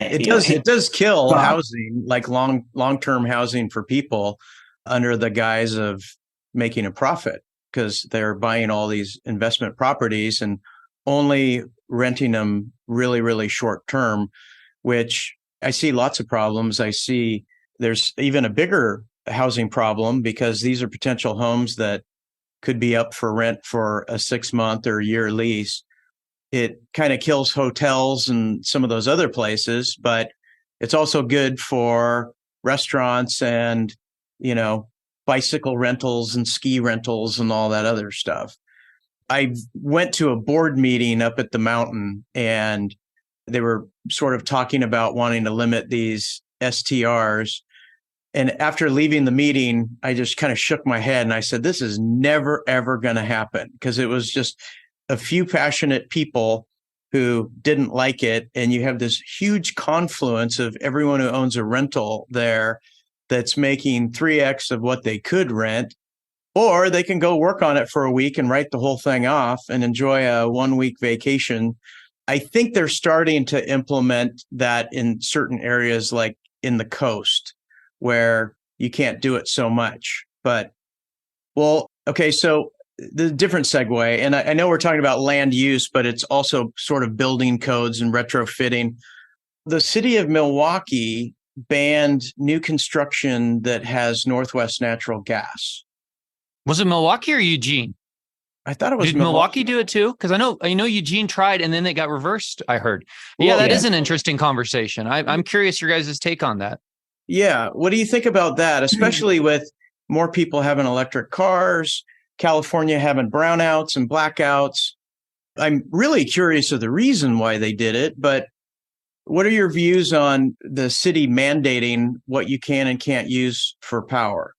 It does kill housing, like long-term housing for people under the guise of making a profit, because they're buying all these investment properties and only renting them really, really short term, which I see lots of problems. I see there's even a bigger housing problem because these are potential homes that could be up for rent for a 6-month or year lease. It kind of kills hotels and some of those other places, but it's also good for restaurants and, bicycle rentals and ski rentals and all that other stuff. I went to a board meeting up at the mountain and they were sort of talking about wanting to limit these STRs. And after leaving the meeting, I just kind of shook my head and I said, this is never, ever going to happen, because it was just a few passionate people who didn't like it. And you have this huge confluence of everyone who owns a rental there that's making 3x of what they could rent, or they can go work on it for a week and write the whole thing off and enjoy a 1-week vacation. I think they're starting to implement that in certain areas, like in the coast, where you can't do it so much. But, okay, so the different segue, and I know we're talking about land use, but it's also sort of building codes and retrofitting. The city of Milwaukee banned new construction that has Northwest natural gas. Was it Milwaukee or Eugene? I thought it was Did Milwaukee do it too? Because I know Eugene tried and then it got reversed, I heard. Yeah, that is an interesting conversation. I'm curious your guys' take on that. Yeah. What do you think about that? Especially with more people having electric cars, California having brownouts and blackouts. I'm really curious of the reason why they did it, but what are your views on the city mandating what you can and can't use for power?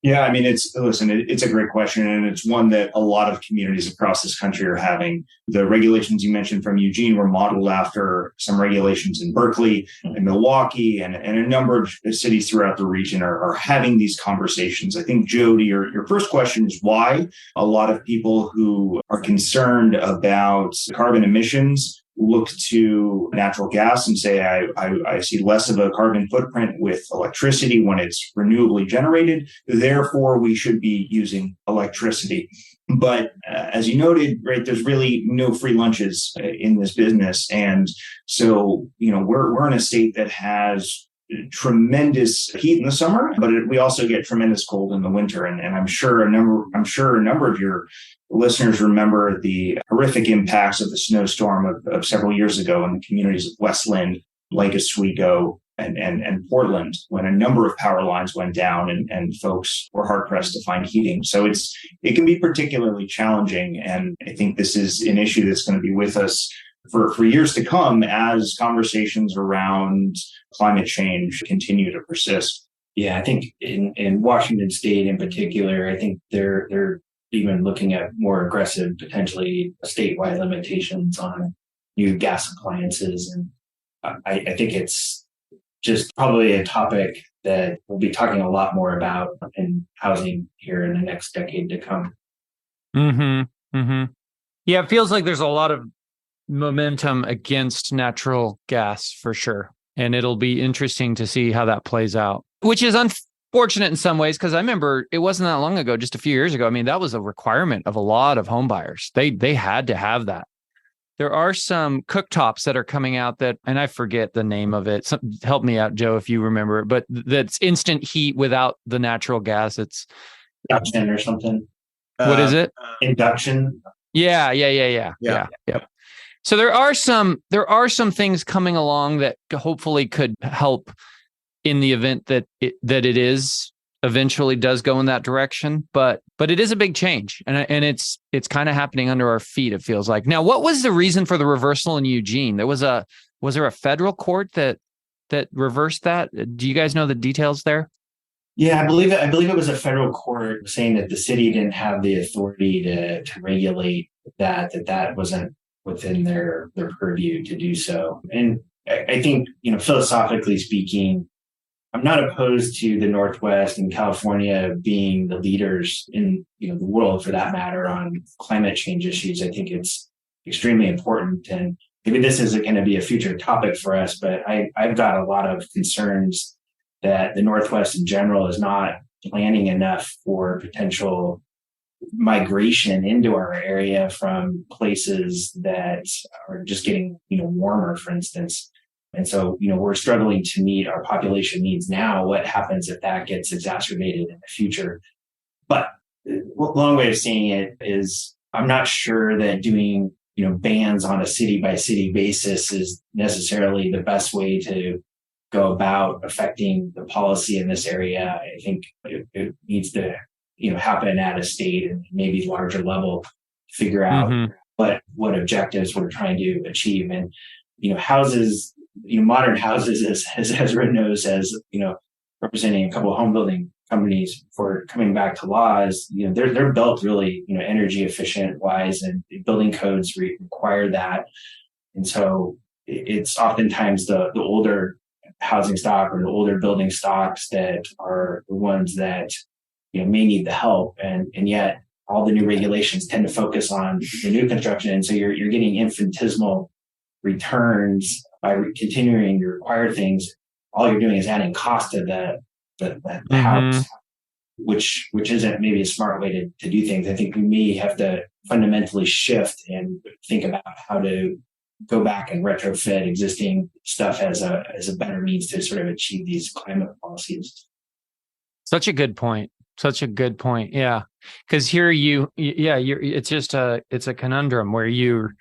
Yeah, I mean, it's a great question, and it's one that a lot of communities across this country are having. The regulations you mentioned from Eugene were modeled after some regulations in Berkeley and Milwaukee, and a number of cities throughout the region are having these conversations. I think, Joe, to your first question is why a lot of people who are concerned about carbon emissions look to natural gas and say, I see less of a carbon footprint with electricity when it's renewably generated. Therefore, we should be using electricity. But as you noted, right, there's really no free lunches in this business. And so, we're in a state that has tremendous heat in the summer, but we also get tremendous cold in the winter. And I'm sure a number of your listeners remember the horrific impacts of the snowstorm of several years ago in the communities of Westland, Lake Oswego, and Portland, when a number of power lines went down and folks were hard pressed to find heating. So it can be particularly challenging. And I think this is an issue that's going to be with us for years to come as conversations around climate change continue to persist. Yeah, I think in Washington State in particular, I think they're even looking at more aggressive, potentially statewide limitations on new gas appliances. And I think it's just probably a topic that we'll be talking a lot more about in housing here in the next decade to come. Mm-hmm. Mm-hmm. Yeah, it feels like there's a lot of momentum against natural gas for sure. And it'll be interesting to see how that plays out, which is unfortunate in some ways, because I remember it wasn't that long ago, just a few years ago. I mean, that was a requirement of a lot of home buyers. They had to have that. There are some cooktops that are coming out that, and I forget the name of it. Help me out, Joe, if you remember it, but that's instant heat without the natural gas. It's induction or something. What is it? Induction. Yeah. Yep. So there are some things coming along that hopefully could help in the event that it is eventually does go in that direction. But it is a big change, and it's kind of happening under our feet. It feels like. Now, what was the reason for the reversal in Eugene? Was there a federal court that reversed that? Do you guys know the details there? Yeah, I believe it was a federal court saying that the city didn't have the authority to regulate that wasn't within their purview to do so. And I think, philosophically speaking, I'm not opposed to the Northwest and California being the leaders in, the world for that matter on climate change issues. I think it's extremely important. And maybe this isn't going to be a future topic for us, but I've got a lot of concerns that the Northwest in general is not planning enough for potential migration into our area from places that are just getting, warmer, for instance. And so, we're struggling to meet our population needs now. What happens if that gets exacerbated in the future? But long way of saying it is I'm not sure that doing, bans on a city by city basis is necessarily the best way to go about affecting the policy in this area. I think it needs to, happen at a state and maybe larger level, figure out what objectives we're trying to achieve. And, houses, modern houses, as Ezra knows, as, representing a couple of home building companies for coming back to laws, they're built really, energy efficient wise, and building codes require that. And so it's oftentimes the older housing stock or the older building stocks that are the ones that may need the help, and yet all the new regulations tend to focus on the new construction, and so you're getting infinitesimal returns by continuing to require things. All you're doing is adding cost to the house, which isn't maybe a smart way to do things. I think we may have to fundamentally shift and think about how to go back and retrofit existing stuff as a better means to sort of achieve these climate policies. Such a good point. Yeah. Because here it's a conundrum where you're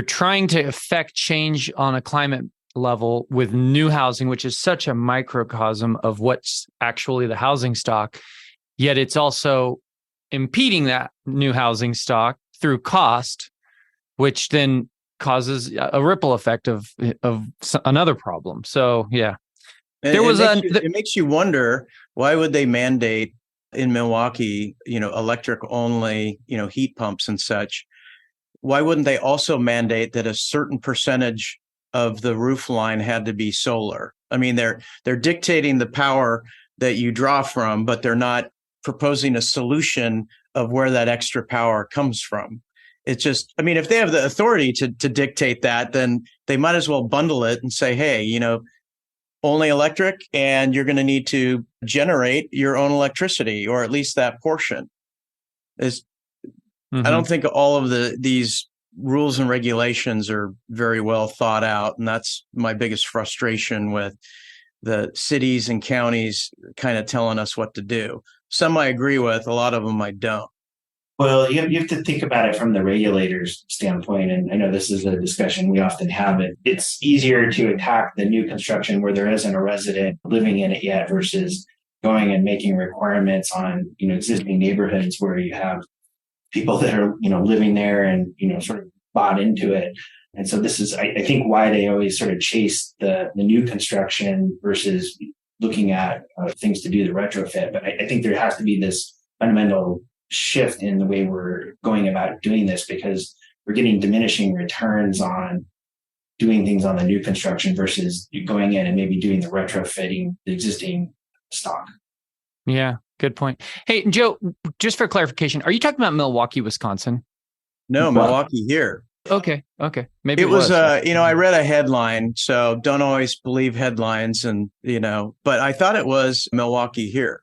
trying to affect change on a climate level with new housing, which is such a microcosm of what's actually the housing stock. Yet it's also impeding that new housing stock through cost, which then causes a ripple effect of another problem. So, yeah. It makes you wonder, why would they mandate in Milwaukee, electric only, heat pumps and such? Why wouldn't they also mandate that a certain percentage of the roof line had to be solar? I mean, they're dictating the power that you draw from, but they're not proposing a solution of where that extra power comes from. It's just, if they have the authority to dictate that, then they might as well bundle it and say, hey, only electric, and you're going to need to generate your own electricity, or at least that portion. I don't think all of these rules and regulations are very well thought out, and that's my biggest frustration with the cities and counties kind of telling us what to do. Some I agree with, a lot of them I don't. Well, you have to think about it from the regulator's standpoint, and I know this is a discussion we often have. It's easier to attack the new construction where there isn't a resident living in it yet versus going and making requirements on existing neighborhoods where you have people that are living there and sort of bought into it. And so this is, I think, why they always sort of chase the new construction versus looking at things to do the retrofit. But I think there has to be this fundamental shift in the way we're going about doing this, because we're getting diminishing returns on doing things on the new construction versus going in and maybe doing the retrofitting the existing stock. Yeah, good point. Hey, Joe, just for clarification, are you talking about Milwaukee, Wisconsin? No, Milwaukee here. Okay. Maybe it was I read a headline, so don't always believe headlines, and but I thought it was Milwaukee here.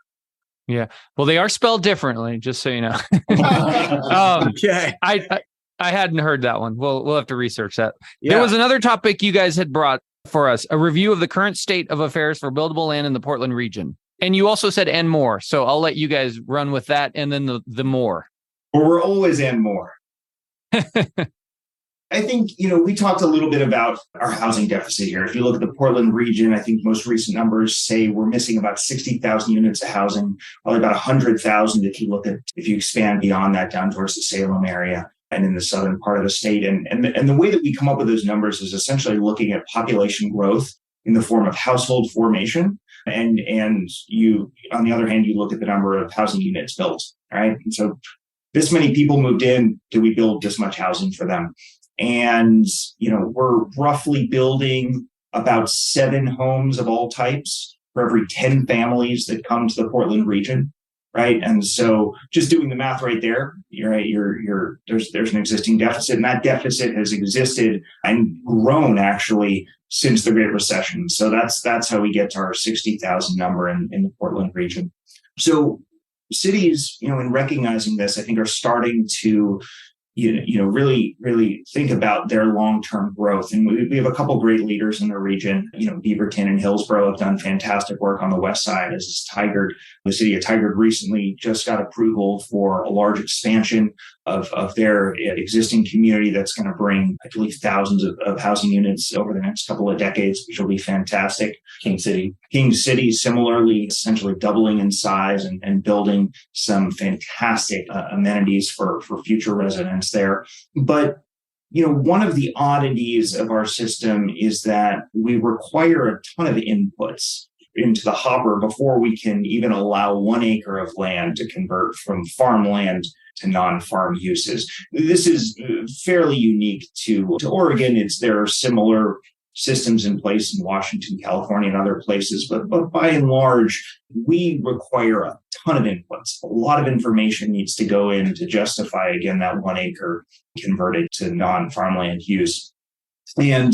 Yeah. Well, they are spelled differently, just so you know. Okay. I hadn't heard that one. We'll have to research that. Yeah. There was another topic you guys had brought for us, a review of the current state of affairs for buildable land in the Portland region. And you also said and more. So I'll let you guys run with that, and then the more. Well, we're always and more. I think, we talked a little bit about our housing deficit here. If you look at the Portland region, I think most recent numbers say we're missing about 60,000 units of housing, probably about 100,000 if you expand beyond that down towards the Salem area and in the southern part of the state. And the way that we come up with those numbers is essentially looking at population growth in the form of household formation And you, on the other hand, you look at the number of housing units built, right? And so this many people moved in, do we build this much housing for them? And, we're roughly building about 7 homes of all types for every 10 families that come to the Portland region, right? And so just doing the math right there, there's an existing deficit, and that deficit has existed and grown actually since the Great Recession. So that's how we get to our 60,000 number in the Portland region. So cities, in recognizing this, I think are starting to really, really think about their long-term growth. And we have a couple great leaders in the region. Beaverton and Hillsborough have done fantastic work on the west side, as is Tigard. The city of Tigard recently just got approval for a large expansion of their existing community that's going to bring, I believe, thousands of housing units over the next couple of decades, which will be fantastic. King City, similarly, essentially doubling in size and building some fantastic amenities for future residents there. But, one of the oddities of our system is that we require a ton of inputs into the hopper before we can even allow 1 acre of land to convert from farmland to non-farm uses. This is fairly unique to Oregon. There are similar systems in place in Washington, California, and other places, but by and large, we require a ton of inputs. A lot of information needs to go in to justify, again, that 1 acre converted to non-farmland use. And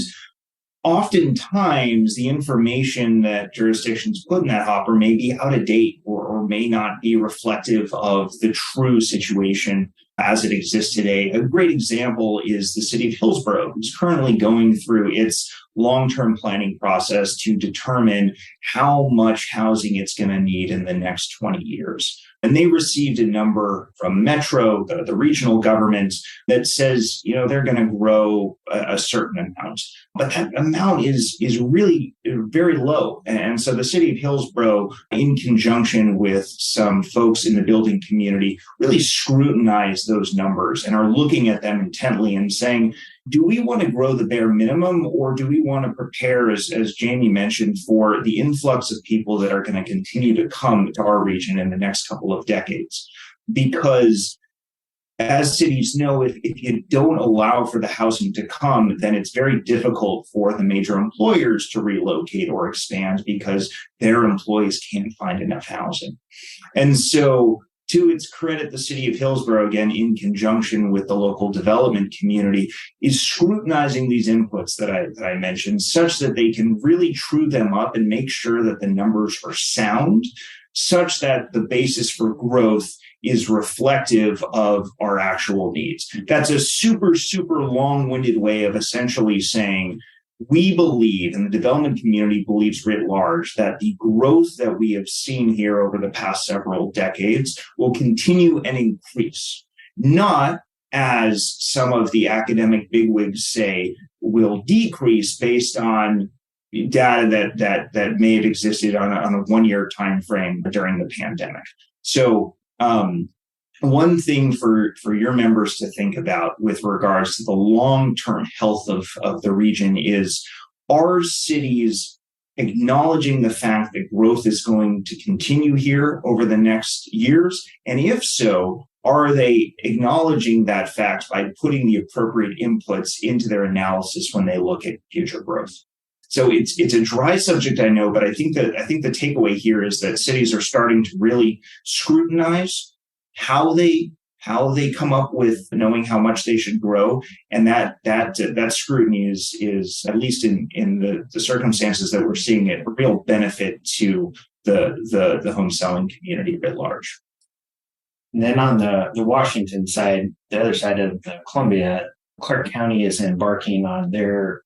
oftentimes, the information that jurisdictions put in that hopper may be out of date or may not be reflective of the true situation as it exists today. A great example is the city of Hillsborough, who's currently going through its long-term planning process to determine how much housing it's going to need in the next 20 years. And they received a number from Metro, the regional government, that says, they're going to grow a certain amount. But that amount is really very low. And so the city of Hillsborough, in conjunction with some folks in the building community, really scrutinize those numbers and are looking at them intently and saying, do we want to grow the bare minimum, or do we want to prepare, as Jamie mentioned, for the influx of people that are going to continue to come to our region in the next couple of decades? Because as cities know, if you don't allow for the housing to come, then it's very difficult for the major employers to relocate or expand because their employees can't find enough housing. And so, to its credit, the city of Hillsborough, again, in conjunction with the local development community, is scrutinizing these inputs that I mentioned such that they can really true them up and make sure that the numbers are sound, such that the basis for growth is reflective of our actual needs. That's a super, super long-winded way of essentially saying, we believe, and the development community believes writ large, that the growth that we have seen here over the past several decades will continue and increase, not, as some of the academic bigwigs say, will decrease based on data that may have existed on a 1-year time frame during the pandemic. So one thing for your members to think about with regards to the long-term health of the region is, are cities acknowledging the fact that growth is going to continue here over the next years? And if so, are they acknowledging that fact by putting the appropriate inputs into their analysis when they look at future growth? So it's a dry subject, I know, but I think the takeaway here is that cities are starting to really scrutinize how they come up with knowing how much they should grow, and that scrutiny is at least in the circumstances that we're seeing it, a real benefit to the home selling community writ large. And then on the Washington side, the other side of the Columbia, Clark County is embarking on their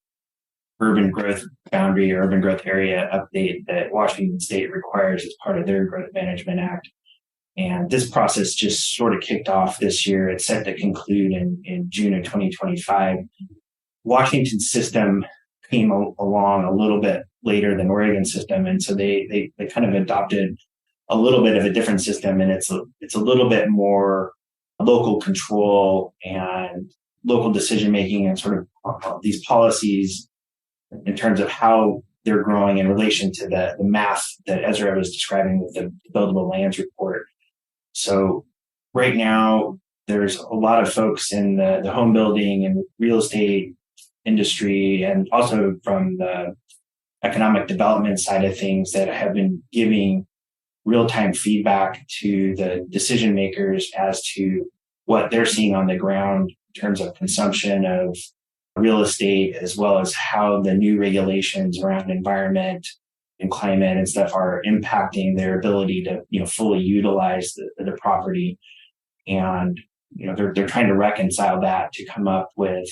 urban growth boundary or urban growth area update that Washington State requires as part of their Growth Management Act. And this process just sort of kicked off this year. It's set to conclude in June of 2025. Washington's system came along a little bit later than Oregon's system. And so they kind of adopted a little bit of a different system. And it's a little bit more local control and local decision-making and sort of these policies in terms of how they're growing in relation to the math that Ezra was describing with the buildable lands report. So right now, there's a lot of folks in the home building and real estate industry, and also from the economic development side of things, that have been giving real-time feedback to the decision makers as to what they're seeing on the ground in terms of consumption of real estate, as well as how the new regulations around environment and climate and stuff are impacting their ability to, fully utilize the property. And, they're trying to reconcile that to come up with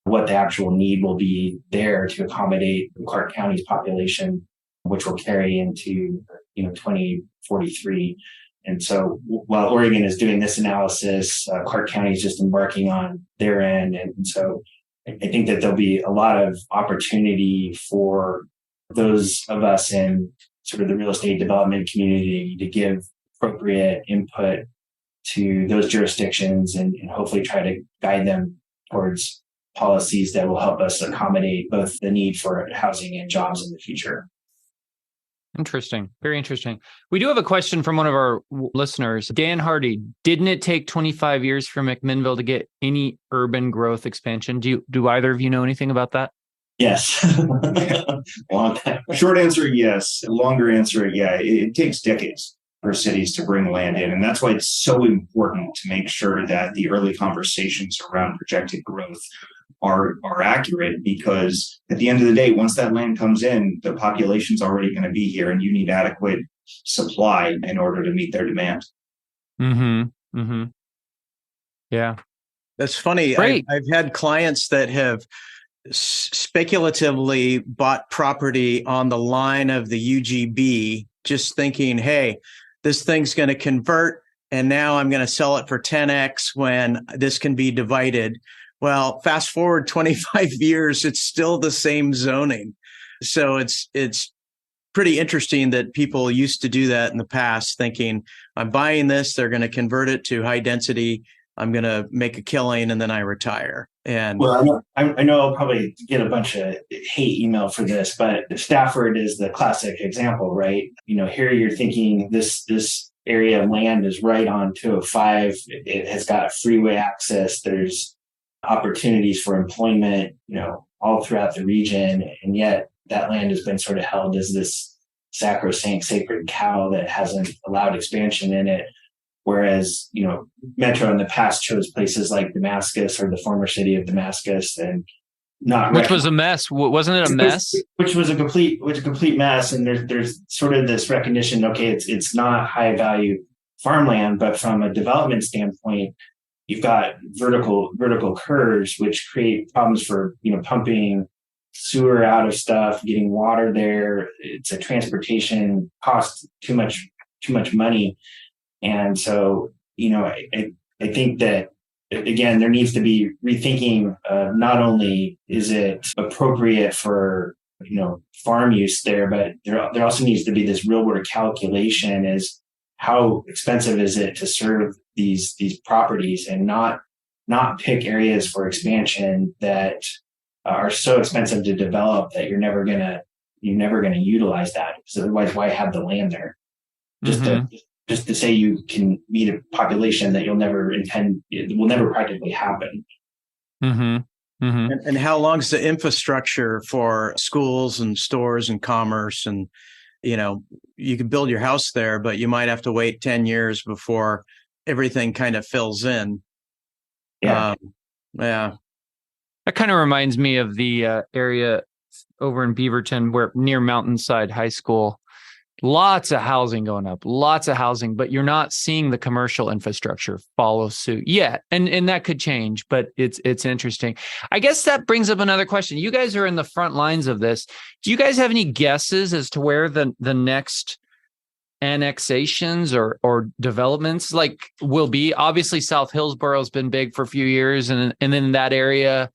what the actual need will be there to accommodate Clark County's population, which will carry into, 2043. And so while Oregon is doing this analysis, Clark County is just embarking on their end. And so I think that there'll be a lot of opportunity for those of us in sort of the real estate development community to give appropriate input to those jurisdictions and hopefully try to guide them towards policies that will help us accommodate both the need for housing and jobs in the future. Interesting. Very interesting. We do have a question from one of our listeners, Dan Hardy. Didn't it take 25 years for McMinnville to get any urban growth expansion? Do either of you know anything about that? Yes. Long time. Short answer, yes. Longer answer, yeah. It takes decades for cities to bring land in. And that's why it's so important to make sure that the early conversations around projected growth are accurate, because at the end of the day, once that land comes in, the population's already going to be here, and you need adequate supply in order to meet their demand. Mm-hmm. Mm-hmm. Yeah. That's funny. I've had clients that have speculatively bought property on the line of the UGB, just thinking, hey, this thing's going to convert, and now I'm going to sell it for 10x when this can be divided. Well, fast forward 25 years, it's still the same zoning. So it's pretty interesting that people used to do that in the past, thinking, I'm buying this, they're going to convert it to high density, I'm going to make a killing, and then I retire. And well, I know I'll probably get a bunch of hate email for this, but Stafford is the classic example, right? Here you're thinking this area of land is right on 205. It has got freeway access. There's opportunities for employment, all throughout the region. And yet that land has been sort of held as this sacrosanct sacred cow that hasn't allowed expansion in it. Whereas, Metro in the past chose places like Damascus or the former city of Damascus, and which was a mess. Wasn't it a mess? Which was a complete mess. And there's sort of this recognition, okay, it's not high value farmland, but from a development standpoint, you've got vertical curves, which create problems for, pumping sewer out of stuff, getting water there. It's a transportation cost too much money. And so, I think that, again, there needs to be rethinking. Not only is it appropriate for, farm use there, but there also needs to be this real world calculation as how expensive is it to serve these properties, and not pick areas for expansion that are so expensive to develop that you're never gonna utilize that. So otherwise, why have the land there? Just to say you can meet a population that it will never practically happen. Mm-hmm. Mm-hmm. And how long is the infrastructure for schools and stores and commerce? And, you can build your house there, but you might have to wait 10 years before everything kind of fills in. Yeah. Yeah. That kind of reminds me of the area over in Beaverton, where near Mountainside High School. Lots of housing going up, but you're not seeing the commercial infrastructure follow suit yet. And that could change, but it's interesting. I guess that brings up another question. You guys are in the front lines of this. Do you guys have any guesses as to where the next annexations or developments will be? Obviously, South Hillsborough has been big for a few years, and then that area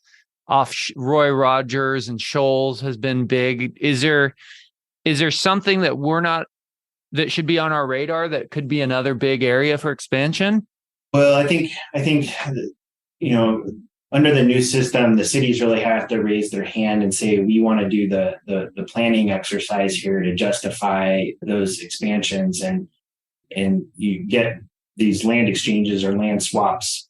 off Roy Rogers and Shoals has been big. Is there something that should be on our radar that could be another big area for expansion? Well, I think under the new system, the cities really have to raise their hand and say, we want to do the planning exercise here to justify those expansions. And you get these land exchanges or land swaps,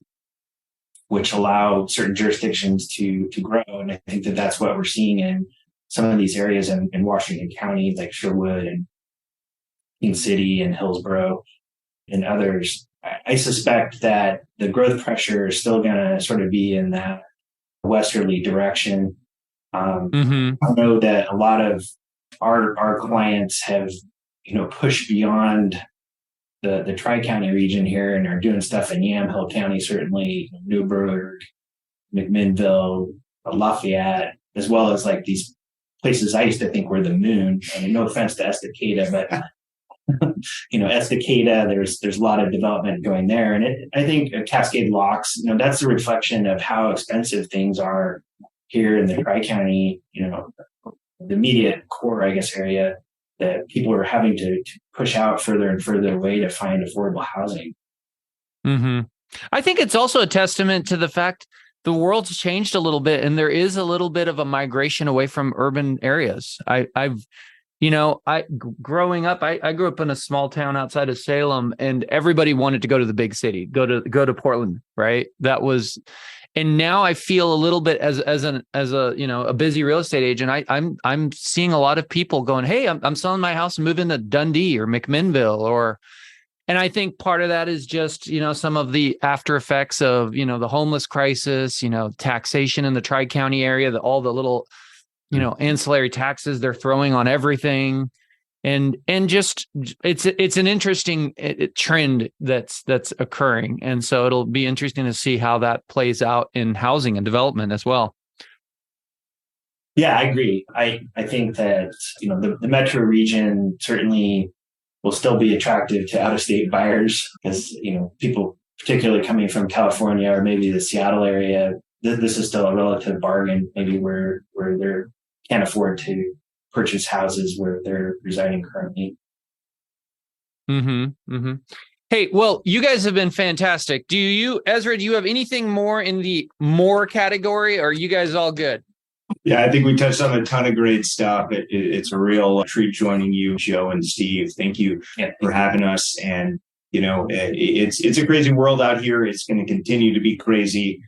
which allow certain jurisdictions to grow. And I think that that's what we're seeing in some of these areas in Washington County, like Sherwood and King City and Hillsborough and others. I suspect that the growth pressure is still going to sort of be in that westerly direction. I know that a lot of our clients have, pushed beyond the Tri-County region here and are doing stuff in Yamhill County, certainly Newburgh, McMinnville, Lafayette, as well as like these places I used to think were the moon. I mean, no offense to Estacada, but Estacada, there's a lot of development going there. And I think Cascade Locks, that's a reflection of how expensive things are here in the Tri-County, the immediate core, I guess, area that people are having to push out further and further away to find affordable housing. I think it's also a testament to the fact the world's changed a little bit, and there is a little bit of a migration away from urban areas. Growing up, I grew up in a small town outside of Salem, and everybody wanted to go to the big city, go to Portland, right? That was, and now I feel a little bit as a busy real estate agent. I'm seeing a lot of people going, hey, I'm selling my house and moving to Dundee or McMinnville and I think part of that is just, some of the after effects of, the homeless crisis, taxation in the Tri-County area, all the little, ancillary taxes they're throwing on everything. And just it's an interesting trend that's occurring. And so it'll be interesting to see how that plays out in housing and development as well. Yeah, I agree. I think that, the metro region certainly will still be attractive to out-of-state buyers because, people particularly coming from California or maybe the Seattle area, this is still a relative bargain, maybe where they can't afford to purchase houses where they're residing currently. Hey, well, you guys have been fantastic. Ezra, do you have anything more in the more category, or are you guys all good? Yeah, I think we touched on a ton of great stuff. It's a real treat joining you, Joe and Steve. Thank you for having us. And, it's a crazy world out here. It's going to continue to be crazy.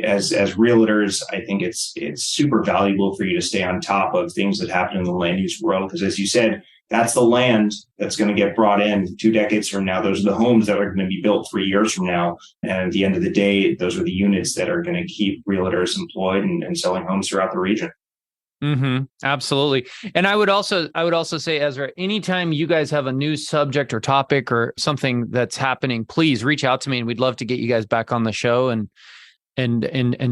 As realtors, I think it's super valuable for you to stay on top of things that happen in the land use world. Because as you said, that's the land that's going to get brought in 2 decades from now. Those are the homes that are going to be built 3 years from now. And at the end of the day, those are the units that are going to keep realtors employed and selling homes throughout the region. Absolutely. And I would also say, Ezra, anytime you guys have a new subject or topic or something that's happening, please reach out to me, and we'd love to get you guys back on the show and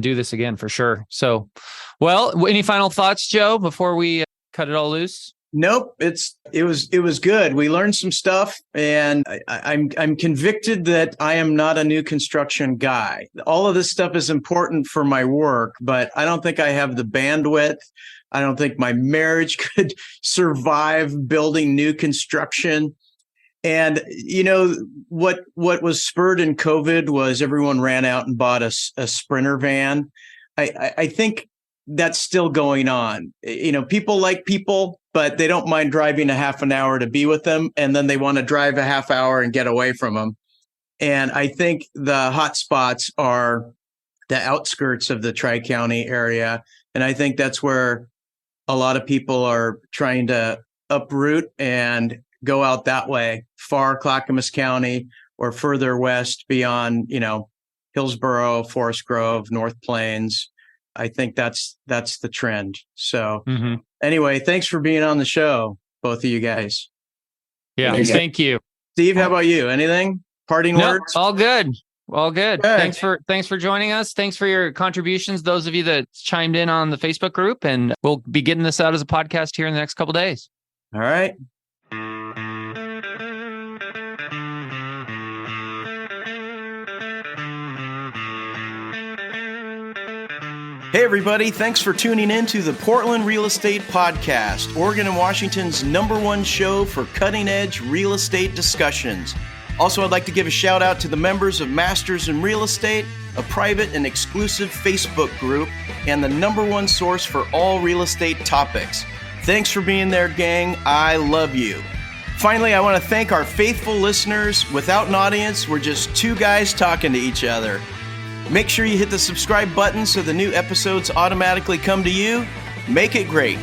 do this again for sure. So, well, any final thoughts, Joe, before we cut it all loose? Nope. It was good. We learned some stuff, and I'm convicted that I am not a new construction guy. All of this stuff is important for my work, but I don't think I have the bandwidth. I don't think my marriage could survive building new construction. And what was spurred in COVID was everyone ran out and bought a Sprinter van. I think that's still going on. People like people, but they don't mind driving a half an hour to be with them. And then they want to drive a half hour and get away from them. And I think the hot spots are the outskirts of the Tri-County area. And I think that's where a lot of people are trying to uproot and go out that way, far Clackamas County or further west beyond, Hillsborough, Forest Grove, North Plains. I think that's the trend. So anyway, thanks for being on the show, both of you guys. Yeah, thank you. Steve, how about you? Anything? Parting words? All good. All good. Thanks for joining us. Thanks for your contributions, those of you that chimed in on the Facebook group, and we'll be getting this out as a podcast here in the next couple of days. All right. Hey, everybody. Thanks for tuning in to the Portland Real Estate Podcast, Oregon and Washington's #1 show for cutting-edge real estate discussions. Also, I'd like to give a shout out to the members of Masters in Real Estate, a private and exclusive Facebook group, and the #1 source for all real estate topics. Thanks for being there, gang. I love you. Finally, I want to thank our faithful listeners. Without an audience, we're just two guys talking to each other. Make sure you hit the subscribe button so the new episodes automatically come to you. Make it great.